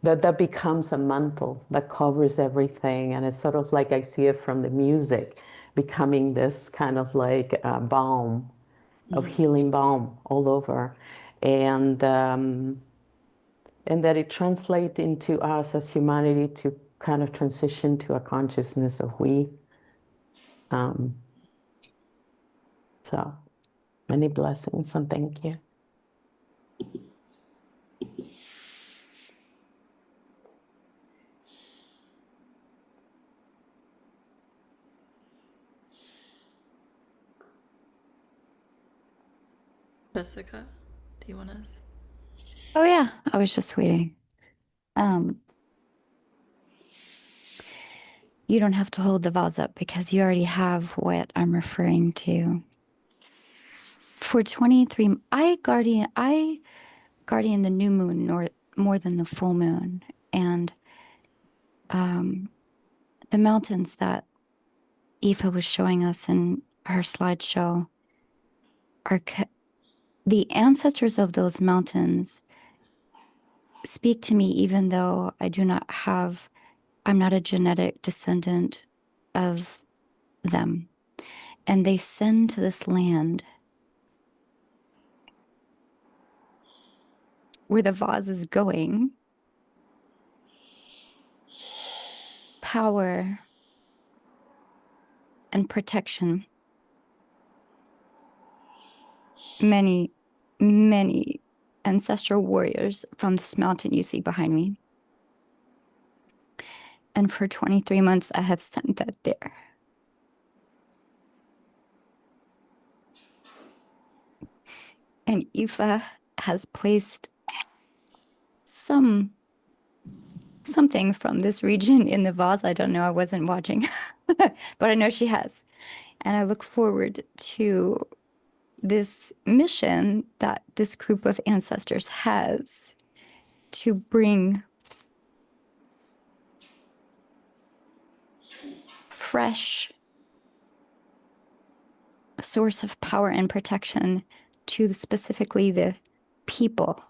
that becomes a mantle that covers everything, and it's sort of like I see it from the music becoming this kind of like balm of healing balm all over, and that it translates into us as humanity to kind of transition to a consciousness of we. So many blessings and thank you. Jessica, do you want to? Oh yeah, I was just waiting. You don't have to hold the vase up because you already have what I'm referring to. For 23, I guardian the new moon more than the full moon, and the mountains that Aoife was showing us in her slideshow are the ancestors of those mountains speak to me, even though I'm not a genetic descendant of them. And they send to this land where the vase is going power and protection. Many, many ancestral warriors from this mountain you see behind me. And for 23 months, I have sent that there. And Aoife has placed something from this region in the vase. I don't know, I wasn't watching, but I know she has. And I look forward to this mission that this group of ancestors has to bring fresh source of power and protection to specifically the people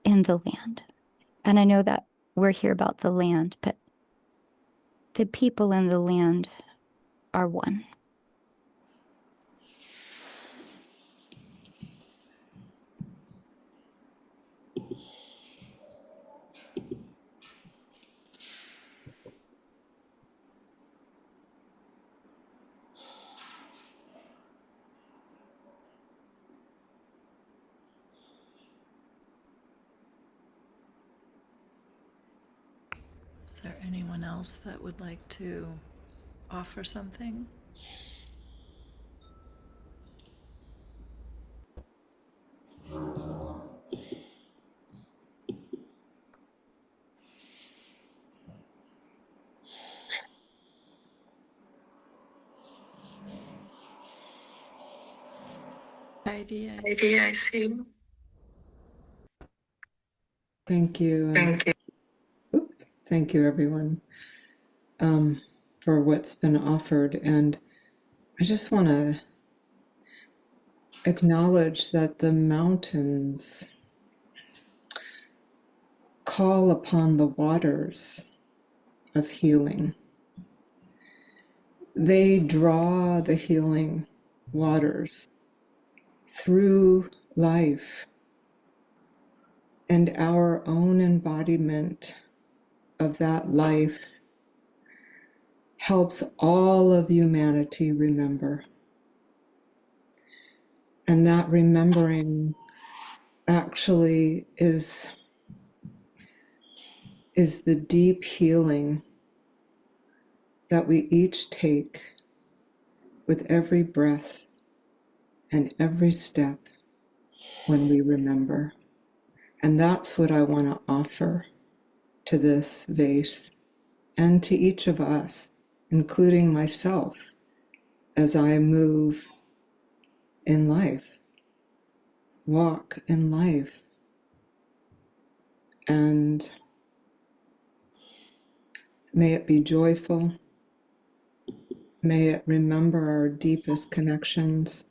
in the land. And I know that we're here about the land, but the people in the land are one. Is there anyone else that would like to offer something? Heidi, I see. Thank you. Oops. Thank you, everyone, for what's been offered. And I just want to acknowledge that the mountains call upon the waters of healing. They draw the healing waters through life, and our own embodiment of that life helps all of humanity remember. And that remembering actually is the deep healing that we each take with every breath and every step when we remember. And that's what I want to offer to this vase and to each of us, including myself, as I move in life, walk in life. And may it be joyful. May it remember our deepest connections.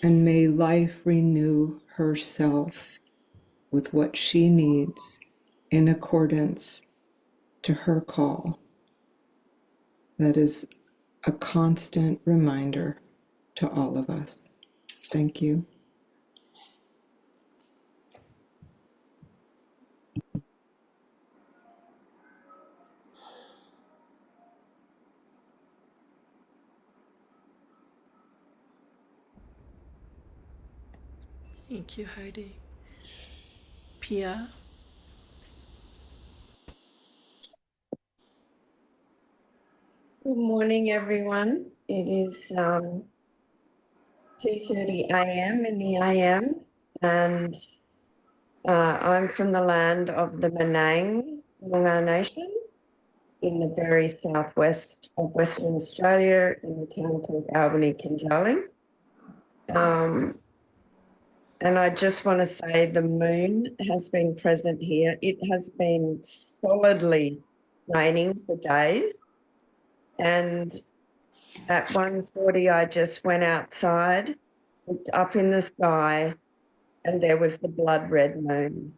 And may life renew herself with what she needs in accordance to her call. That is a constant reminder to all of us. Thank you. Thank you, Heidi. Pia? Good morning, everyone. It is 2:30 a.m. in the AM, and I'm from the land of the Menang Noongar Nation in the very southwest of Western Australia in the town called Albany, Kinjalling. And I just want to say the moon has been present here. It has been solidly raining for days. And at 1:40, I just went outside, looked up in the sky, and there was the blood red moon.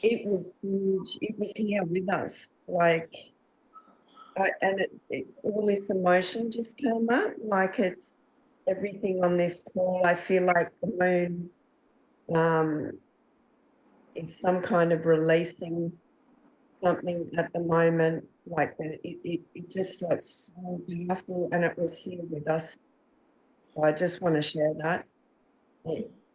It was huge. It was here with us. All this emotion just came up, like it's everything on this call. I feel like the moon is some kind of releasing something at the moment like that. It just felt so powerful, and it was here with us. So I just want to share that.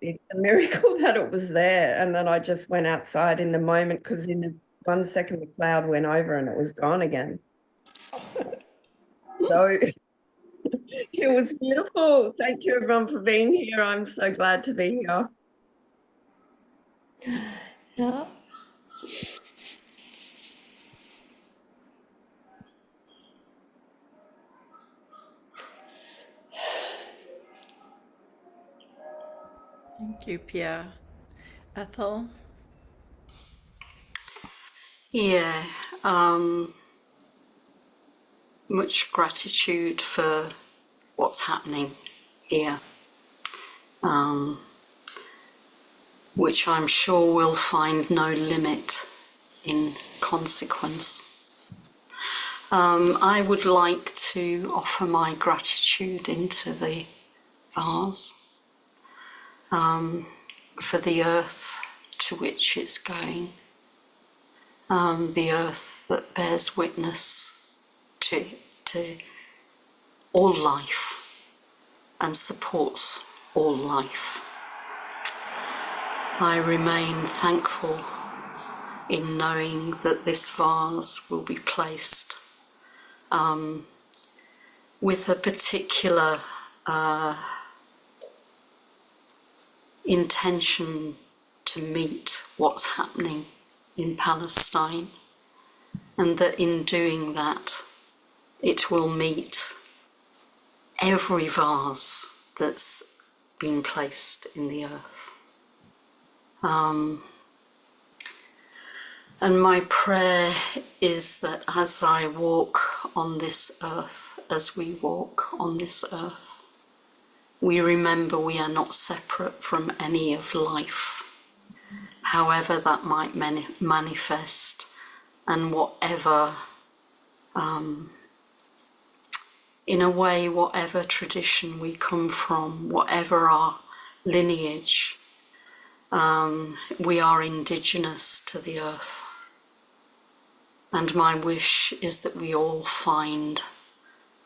It's a miracle that it was there, and then I just went outside in the moment, because in 1 second the cloud went over and it was gone again. So it was beautiful. Thank you everyone for being here. I'm so glad to be here. Yeah. Thank you, Pia. Ethel? Yeah, much gratitude for what's happening here, which I'm sure will find no limit in consequence. I would like to offer my gratitude into the vase, for the earth to which it's going, the earth that bears witness to all life and supports all life. I remain thankful in knowing that this vase will be placed with a particular intention to meet what's happening in Palestine, and that in doing that it will meet every vase that's been placed in the earth. And my prayer is that as I walk on this earth, as we walk on this earth, we remember we are not separate from any of life, however that might manifest, and whatever, in a way, whatever tradition we come from, whatever our lineage, we are indigenous to the earth. And my wish is that we all find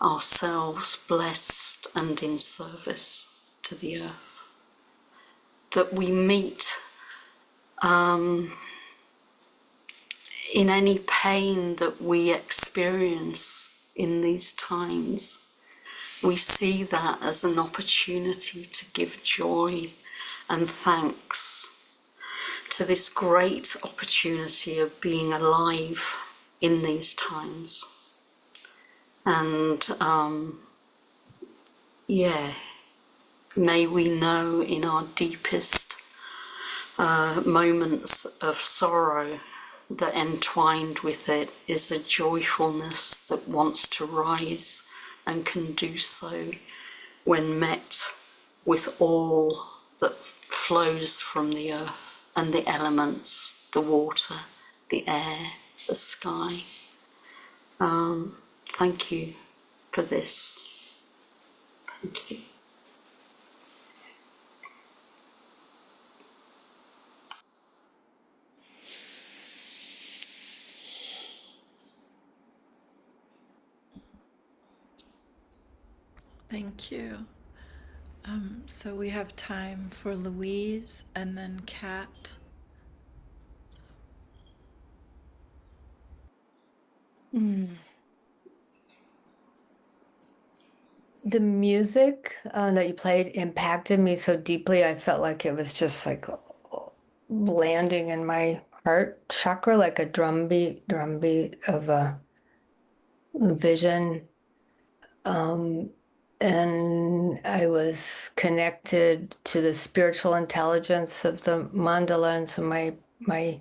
ourselves blessed and in service to the earth. That we meet in any pain that we experience in these times, we see that as an opportunity to give joy and thanks to this great opportunity of being alive in these times. And may we know in our deepest moments of sorrow that entwined with it is a joyfulness that wants to rise and can do so when met with all that flows from the earth and the elements, the water, the air, the sky. Thank you for this. Thank you. Thank you. So we have time for Louise and then Kat. The music that you played impacted me so deeply. I felt like it was just like landing in my heart chakra, like a drumbeat of a vision. And I was connected to the spiritual intelligence of the mandala. And so my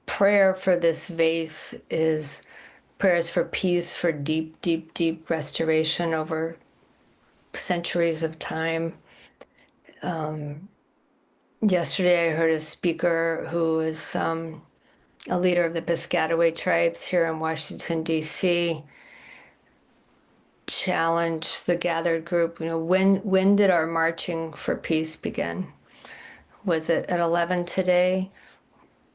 prayer for this vase is prayers for peace, for deep, deep, deep restoration over centuries of time. Yesterday I heard a speaker who is a leader of the Piscataway tribes here in Washington, D.C., challenge the gathered group. You know, when did our marching for peace begin? Was it at 11 today?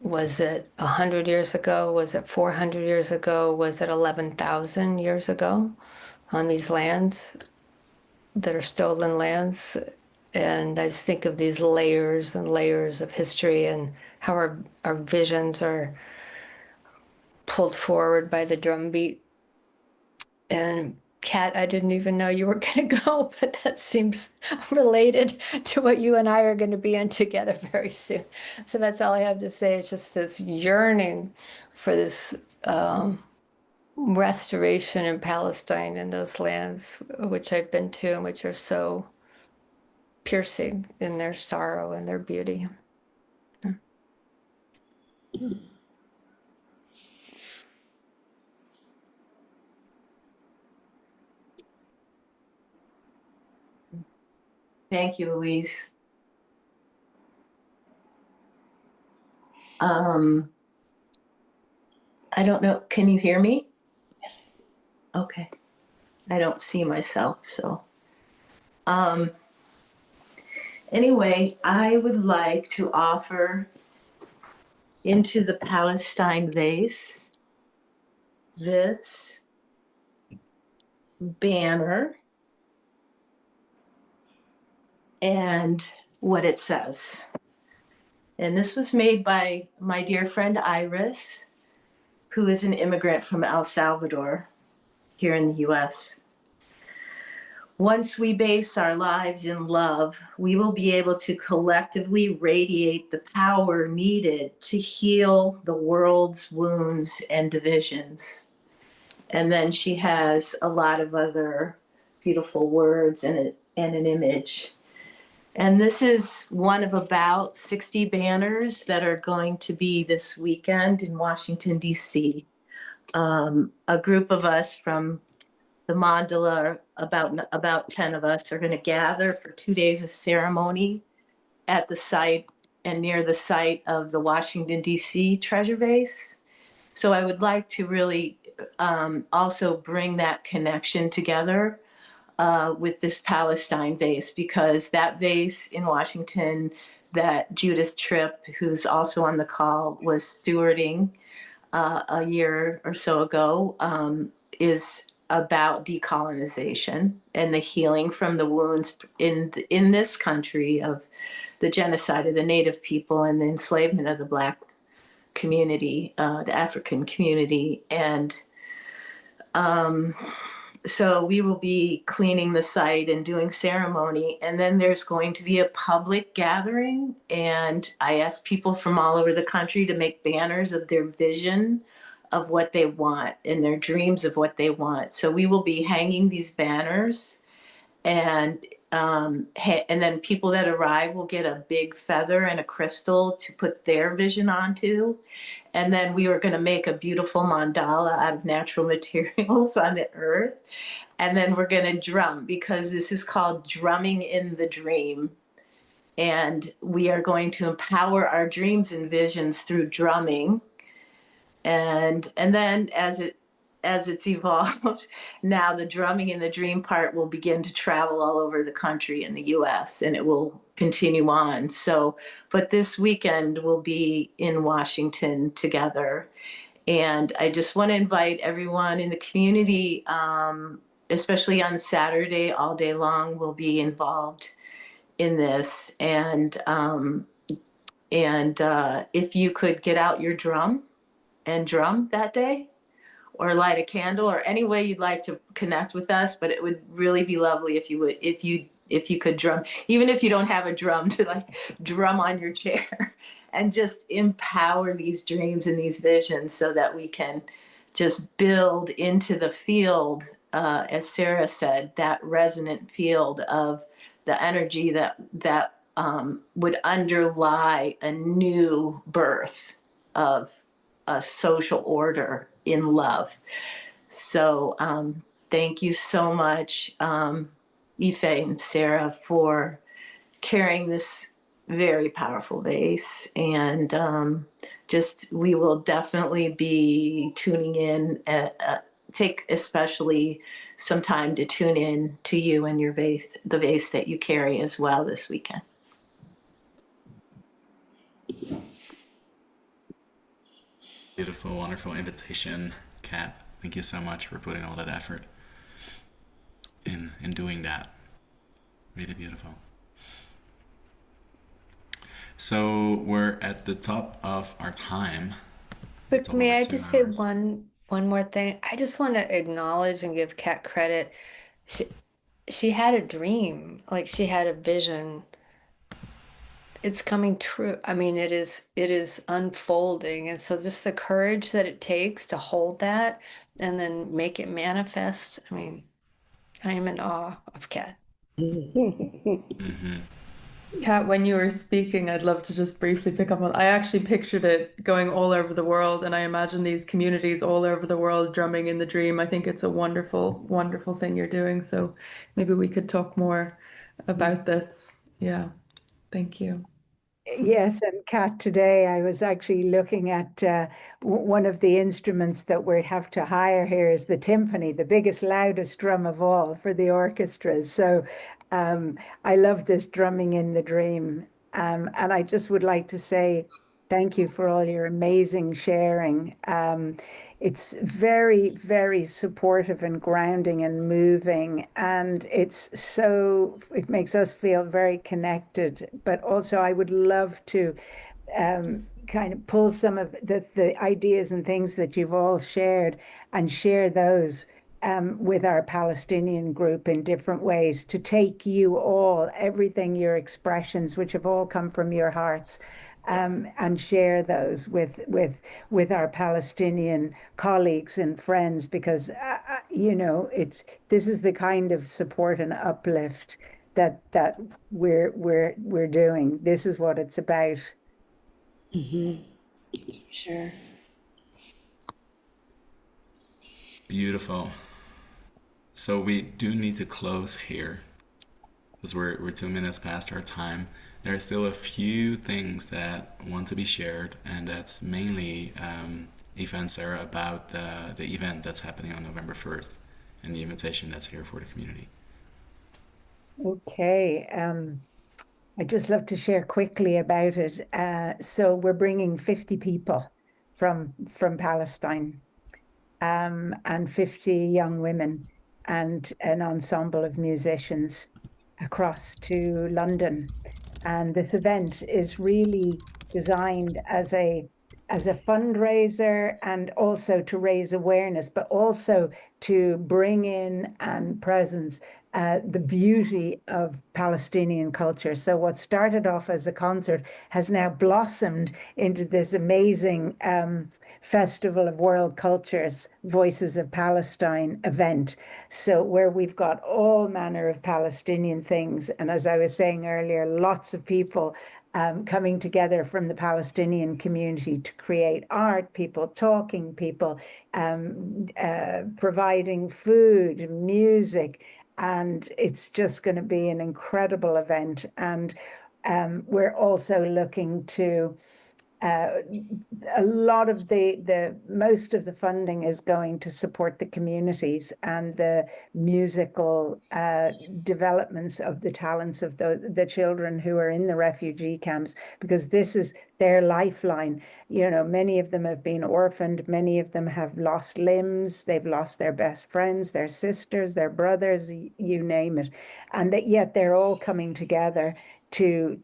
Was it 100 years ago? Was it 400 years ago? Was it 11,000 years ago on these lands that are stolen lands? And I just think of these layers and layers of history and how our visions are pulled forward by the drumbeat. And Kat, I didn't even know you were going to go, but that seems related to what you and I are going to be in together very soon. So that's all I have to say. It's just this yearning for this restoration in Palestine and those lands, which I've been to and which are so piercing in their sorrow and their beauty. Thank you, Louise. I don't know, can you hear me? Yes. Okay. I don't see myself, so. Anyway, I would like to offer into the Palestine vase this banner and what it says. And this was made by my dear friend Iris, who is an immigrant from El Salvador here in the US. Once we base our lives in love, we will be able to collectively radiate the power needed to heal the world's wounds and divisions. And then she has a lot of other beautiful words and an image. And this is one of about 60 banners that are going to be this weekend in Washington, D.C. A group of us from the mandala, about 10 of us, are going to gather for 2 days of ceremony at the site and near the site of the Washington, D.C. treasure vase. So I would like to really also bring that connection together with this Palestine vase, because that vase in Washington that Judith Tripp, who's also on the call, was stewarding a year or so ago, is about decolonization and the healing from the wounds in this country of the genocide of the Native people and the enslavement of the Black community, the African community. And so we will be cleaning the site and doing ceremony, and then there's going to be a public gathering, and I asked people from all over the country to make banners of their vision of what they want and their dreams of what they want. So we will be hanging these banners, and then people that arrive will get a big feather and a crystal to put their vision onto. And then we are going to make a beautiful mandala out of natural materials on the earth. And then we're going to drum, because this is called drumming in the dream. And we are going to empower our dreams and visions through drumming. And then as it's evolved, now the drumming in the dream part will begin to travel all over the country in the US, and it will continue on. So, but this weekend we'll be in Washington together. And I just want to invite everyone in the community, especially on Saturday, all day long, we'll be involved in this. And if you could get out your drum and drum that day, or light a candle, or any way you'd like to connect with us. But it would really be lovely if you could drum, even if you don't have a drum, to like drum on your chair and just empower these dreams and these visions so that we can just build into the field, as Sarah said, that resonant field of the energy that would underlie a new birth of a social order in love. So thank you so much, Aoife and Sarah, for carrying this very powerful vase. And we will definitely be tuning in, take especially some time to tune in to you and your vase, the vase that you carry as well this weekend. Beautiful, wonderful invitation, Kat. Thank you so much for putting all that effort in doing that. Really beautiful. So we're at the top of our time. But may I just say one more thing? I just want to acknowledge and give Kat credit. She had a dream, like she had a vision. It's coming true. I mean, it is unfolding. And so just the courage that it takes to hold that and then make it manifest. I mean, I am in awe of Kat. Kat, when you were speaking, I'd love to just briefly pick up on, I actually pictured it going all over the world, and I imagine these communities all over the world drumming in the dream. I think it's a wonderful, wonderful thing you're doing. So maybe we could talk more about this. Yeah, thank you. Yes, and Kat, today I was actually looking at one of the instruments that we have to hire here is the timpani, the biggest, loudest drum of all for the orchestras. So I love this drumming in the dream. And I just would like to say thank you for all your amazing sharing. It's very, very supportive and grounding and moving. And it makes us feel very connected. But also I would love to kind of pull some of the ideas and things that you've all shared and share those with our Palestinian group in different ways, to take you all, everything, your expressions, which have all come from your hearts, and share those with our Palestinian colleagues and friends, because this is the kind of support and uplift that we're doing. This is what it's about. That's for sure. Beautiful. So we do need to close here because we're 2 minutes past our time. There are still a few things that want to be shared, and that's mainly Aoife and Sarah about the event that's happening on November 1st and the invitation that's here for the community. Okay. I'd just love to share quickly about it. So we're bringing 50 people from Palestine, and 50 young women and an ensemble of musicians across to London. And this event is really designed as a fundraiser, and also to raise awareness, but also to bring in and presence the beauty of Palestinian culture. So what started off as a concert has now blossomed into this amazing Festival of World Cultures, Voices of Palestine event. So where we've got all manner of Palestinian things. And as I was saying earlier, lots of people coming together from the Palestinian community to create art, people talking, people providing food, music, and it's just going to be an incredible event. And we're also looking to a lot of most of the funding is going to support the communities and the musical developments of the talents of the children who are in the refugee camps, because this is their lifeline. Many of them have been orphaned, many of them have lost limbs, they've lost their best friends, their sisters, their brothers, you name it, and that yet they're all coming together to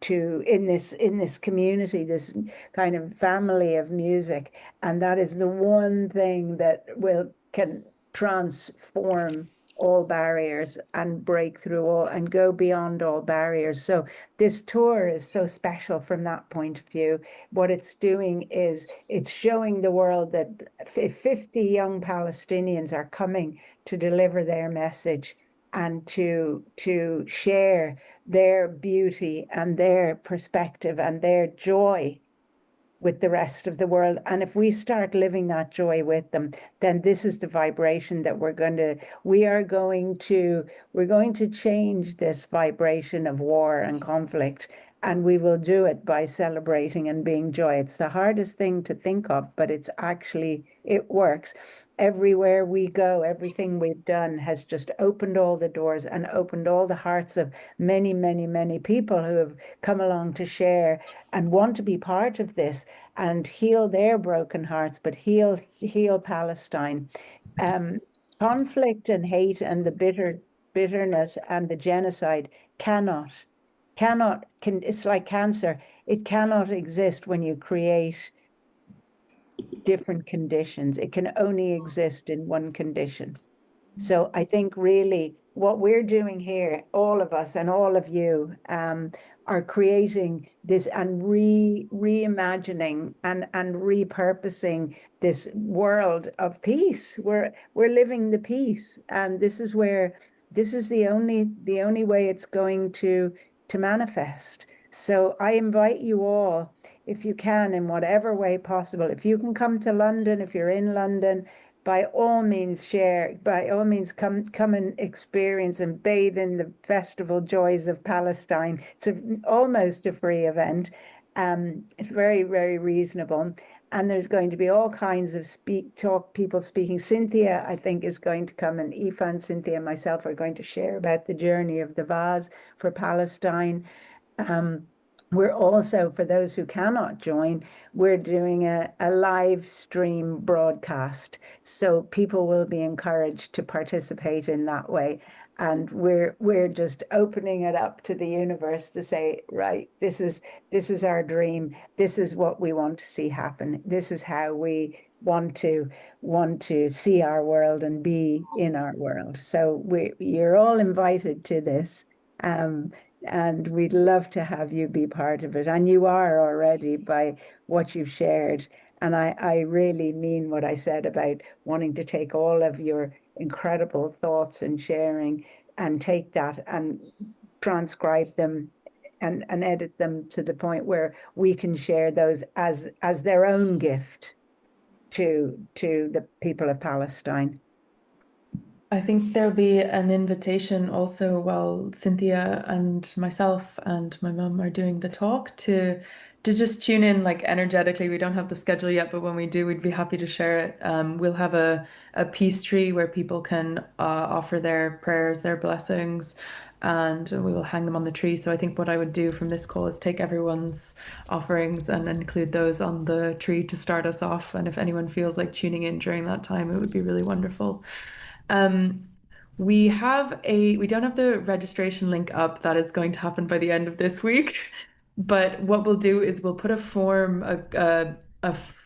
in this community, this kind of family of music. And that is the one thing that can transform all barriers and break through all and go beyond all barriers. So this tour is so special from that point of view. What it's doing is it's showing the world that 50 young Palestinians are coming to deliver their message and to share their beauty and their perspective and their joy with the rest of the world. And if we start living that joy with them, then this is the vibration that we're going to change this vibration of war and conflict And we will do it by celebrating and being joy. It's the hardest thing to think of, but it's actually, it works. Everywhere we go, everything we've done has just opened all the doors and opened all the hearts of many, many, many people who have come along to share and want to be part of this and heal their broken hearts, but heal Palestine. Conflict and hate and the bitterness and the genocide it's like cancer. It cannot exist when you create different conditions. It can only exist in one condition. So I think really what we're doing here, all of us and all of you, are creating this and reimagining and repurposing this world of peace. We're living the peace, and this is the only way it's going to manifest. So I invite you all, if you can, in whatever way possible, if you can come to London, if you're in London, by all means share, by all means come and experience and bathe in the festival joys of Palestine. It's almost a free event. It's very, very reasonable. And there's going to be all kinds of people speaking. Cynthia, I think, is going to come, and Aoife and Cynthia and myself are going to share about the journey of the vase for Palestine. We're also, for those who cannot join, we're doing a live stream broadcast. So people will be encouraged to participate in that way. And we're just opening it up to the universe to say, right, this is our dream. This is what we want to see happen. This is how we want to see our world and be in our world. So you're all invited to this. And we'd love to have you be part of it. And you are already by what you've shared. And I really mean what I said about wanting to take all of your incredible thoughts and sharing and take that and transcribe them and edit them to the point where we can share those as their own gift to the people of Palestine. I think there'll be an invitation also while Cynthia and myself and my mum are doing the talk to just tune in, like, energetically. We don't have the schedule yet, but when we do, we'd be happy to share it. We'll have a peace tree where people can offer their prayers, their blessings, and we will hang them on the tree. So I think what I would do from this call is take everyone's offerings and include those on the tree to start us off. And if anyone feels like tuning in during that time, it would be really wonderful. We don't have the registration link up. That is going to happen by the end of this week. But what we'll do is we'll put a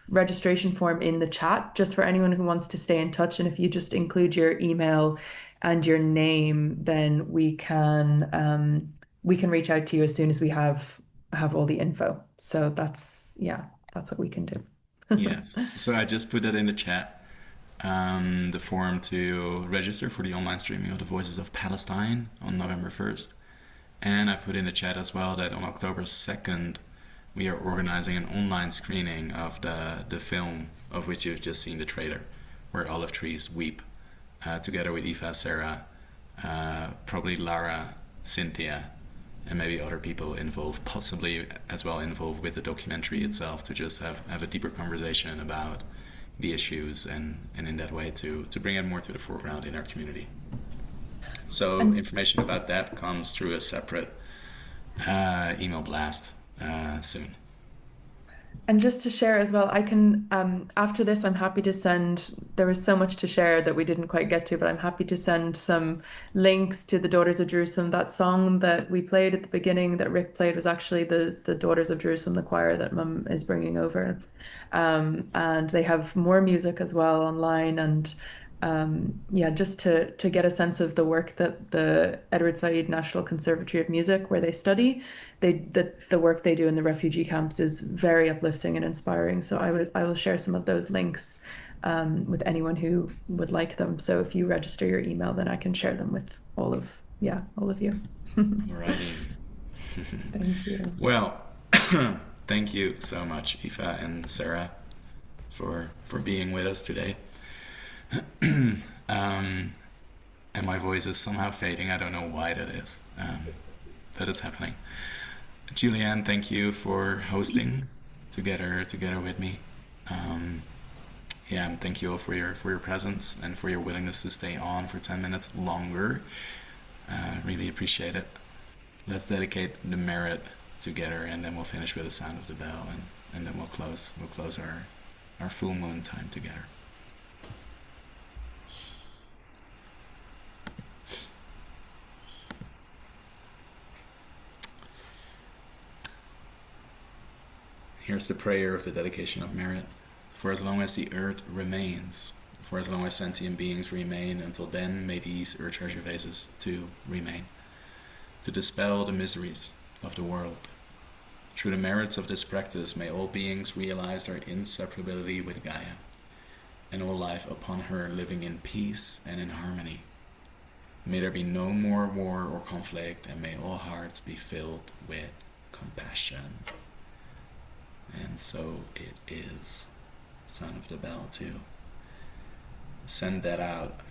registration form in the chat just for anyone who wants to stay in touch. And if you just include your email and your name, then we can reach out to you as soon as we have all the info. So that's what we can do. Yes. So I just put that in the chat. The form to register for the online streaming of the Voices of Palestine on November 1st. And I put in the chat as well that on October 2nd, we are organizing an online screening of the film of which you've just seen the trailer, where olive trees weep, together with Aoife, Sarah, probably Lara, Cynthia, and maybe other people involved, possibly as well involved with the documentary itself, to just have a deeper conversation about the issues and in that way to bring it more to the foreground in our community. So information about that comes through a separate email blast soon. And just to share as well, I can, after this, I'm happy to send, there was so much to share that we didn't quite get to, but I'm happy to send some links to the Daughters of Jerusalem. That song that we played at the beginning that Rick played was actually the Daughters of Jerusalem, the choir that Mum is bringing over. And they have more music as well online. And just to get a sense of the work that the Edward Said National Conservatory of Music, where they study, the work they do in the refugee camps is very uplifting and inspiring. So I will share some of those links with anyone who would like them. So if you register your email, then I can share them with all of you. Alrighty. Thank you. Well, thank you so much, Aoife and Sarah, for being with us today. And my voice is somehow fading. I don't know why that is, but it's happening. Julieann, thank you for hosting together with me. Yeah, and thank you all for your presence and for your willingness to stay on for 10 minutes longer. Really appreciate it. Let's dedicate the merit together, and then we'll finish with the sound of the bell, and then we'll close our full moon time together. Here's the prayer of the dedication of merit. For as long as the earth remains, for as long as sentient beings remain, until then may these Earth Treasure Vases too remain, to dispel the miseries of the world. Through the merits of this practice, may all beings realize their inseparability with Gaia, and all life upon her living in peace and in harmony. May there be no more war or conflict, and may all hearts be filled with compassion. And so it is. Sound of the bell too. Send that out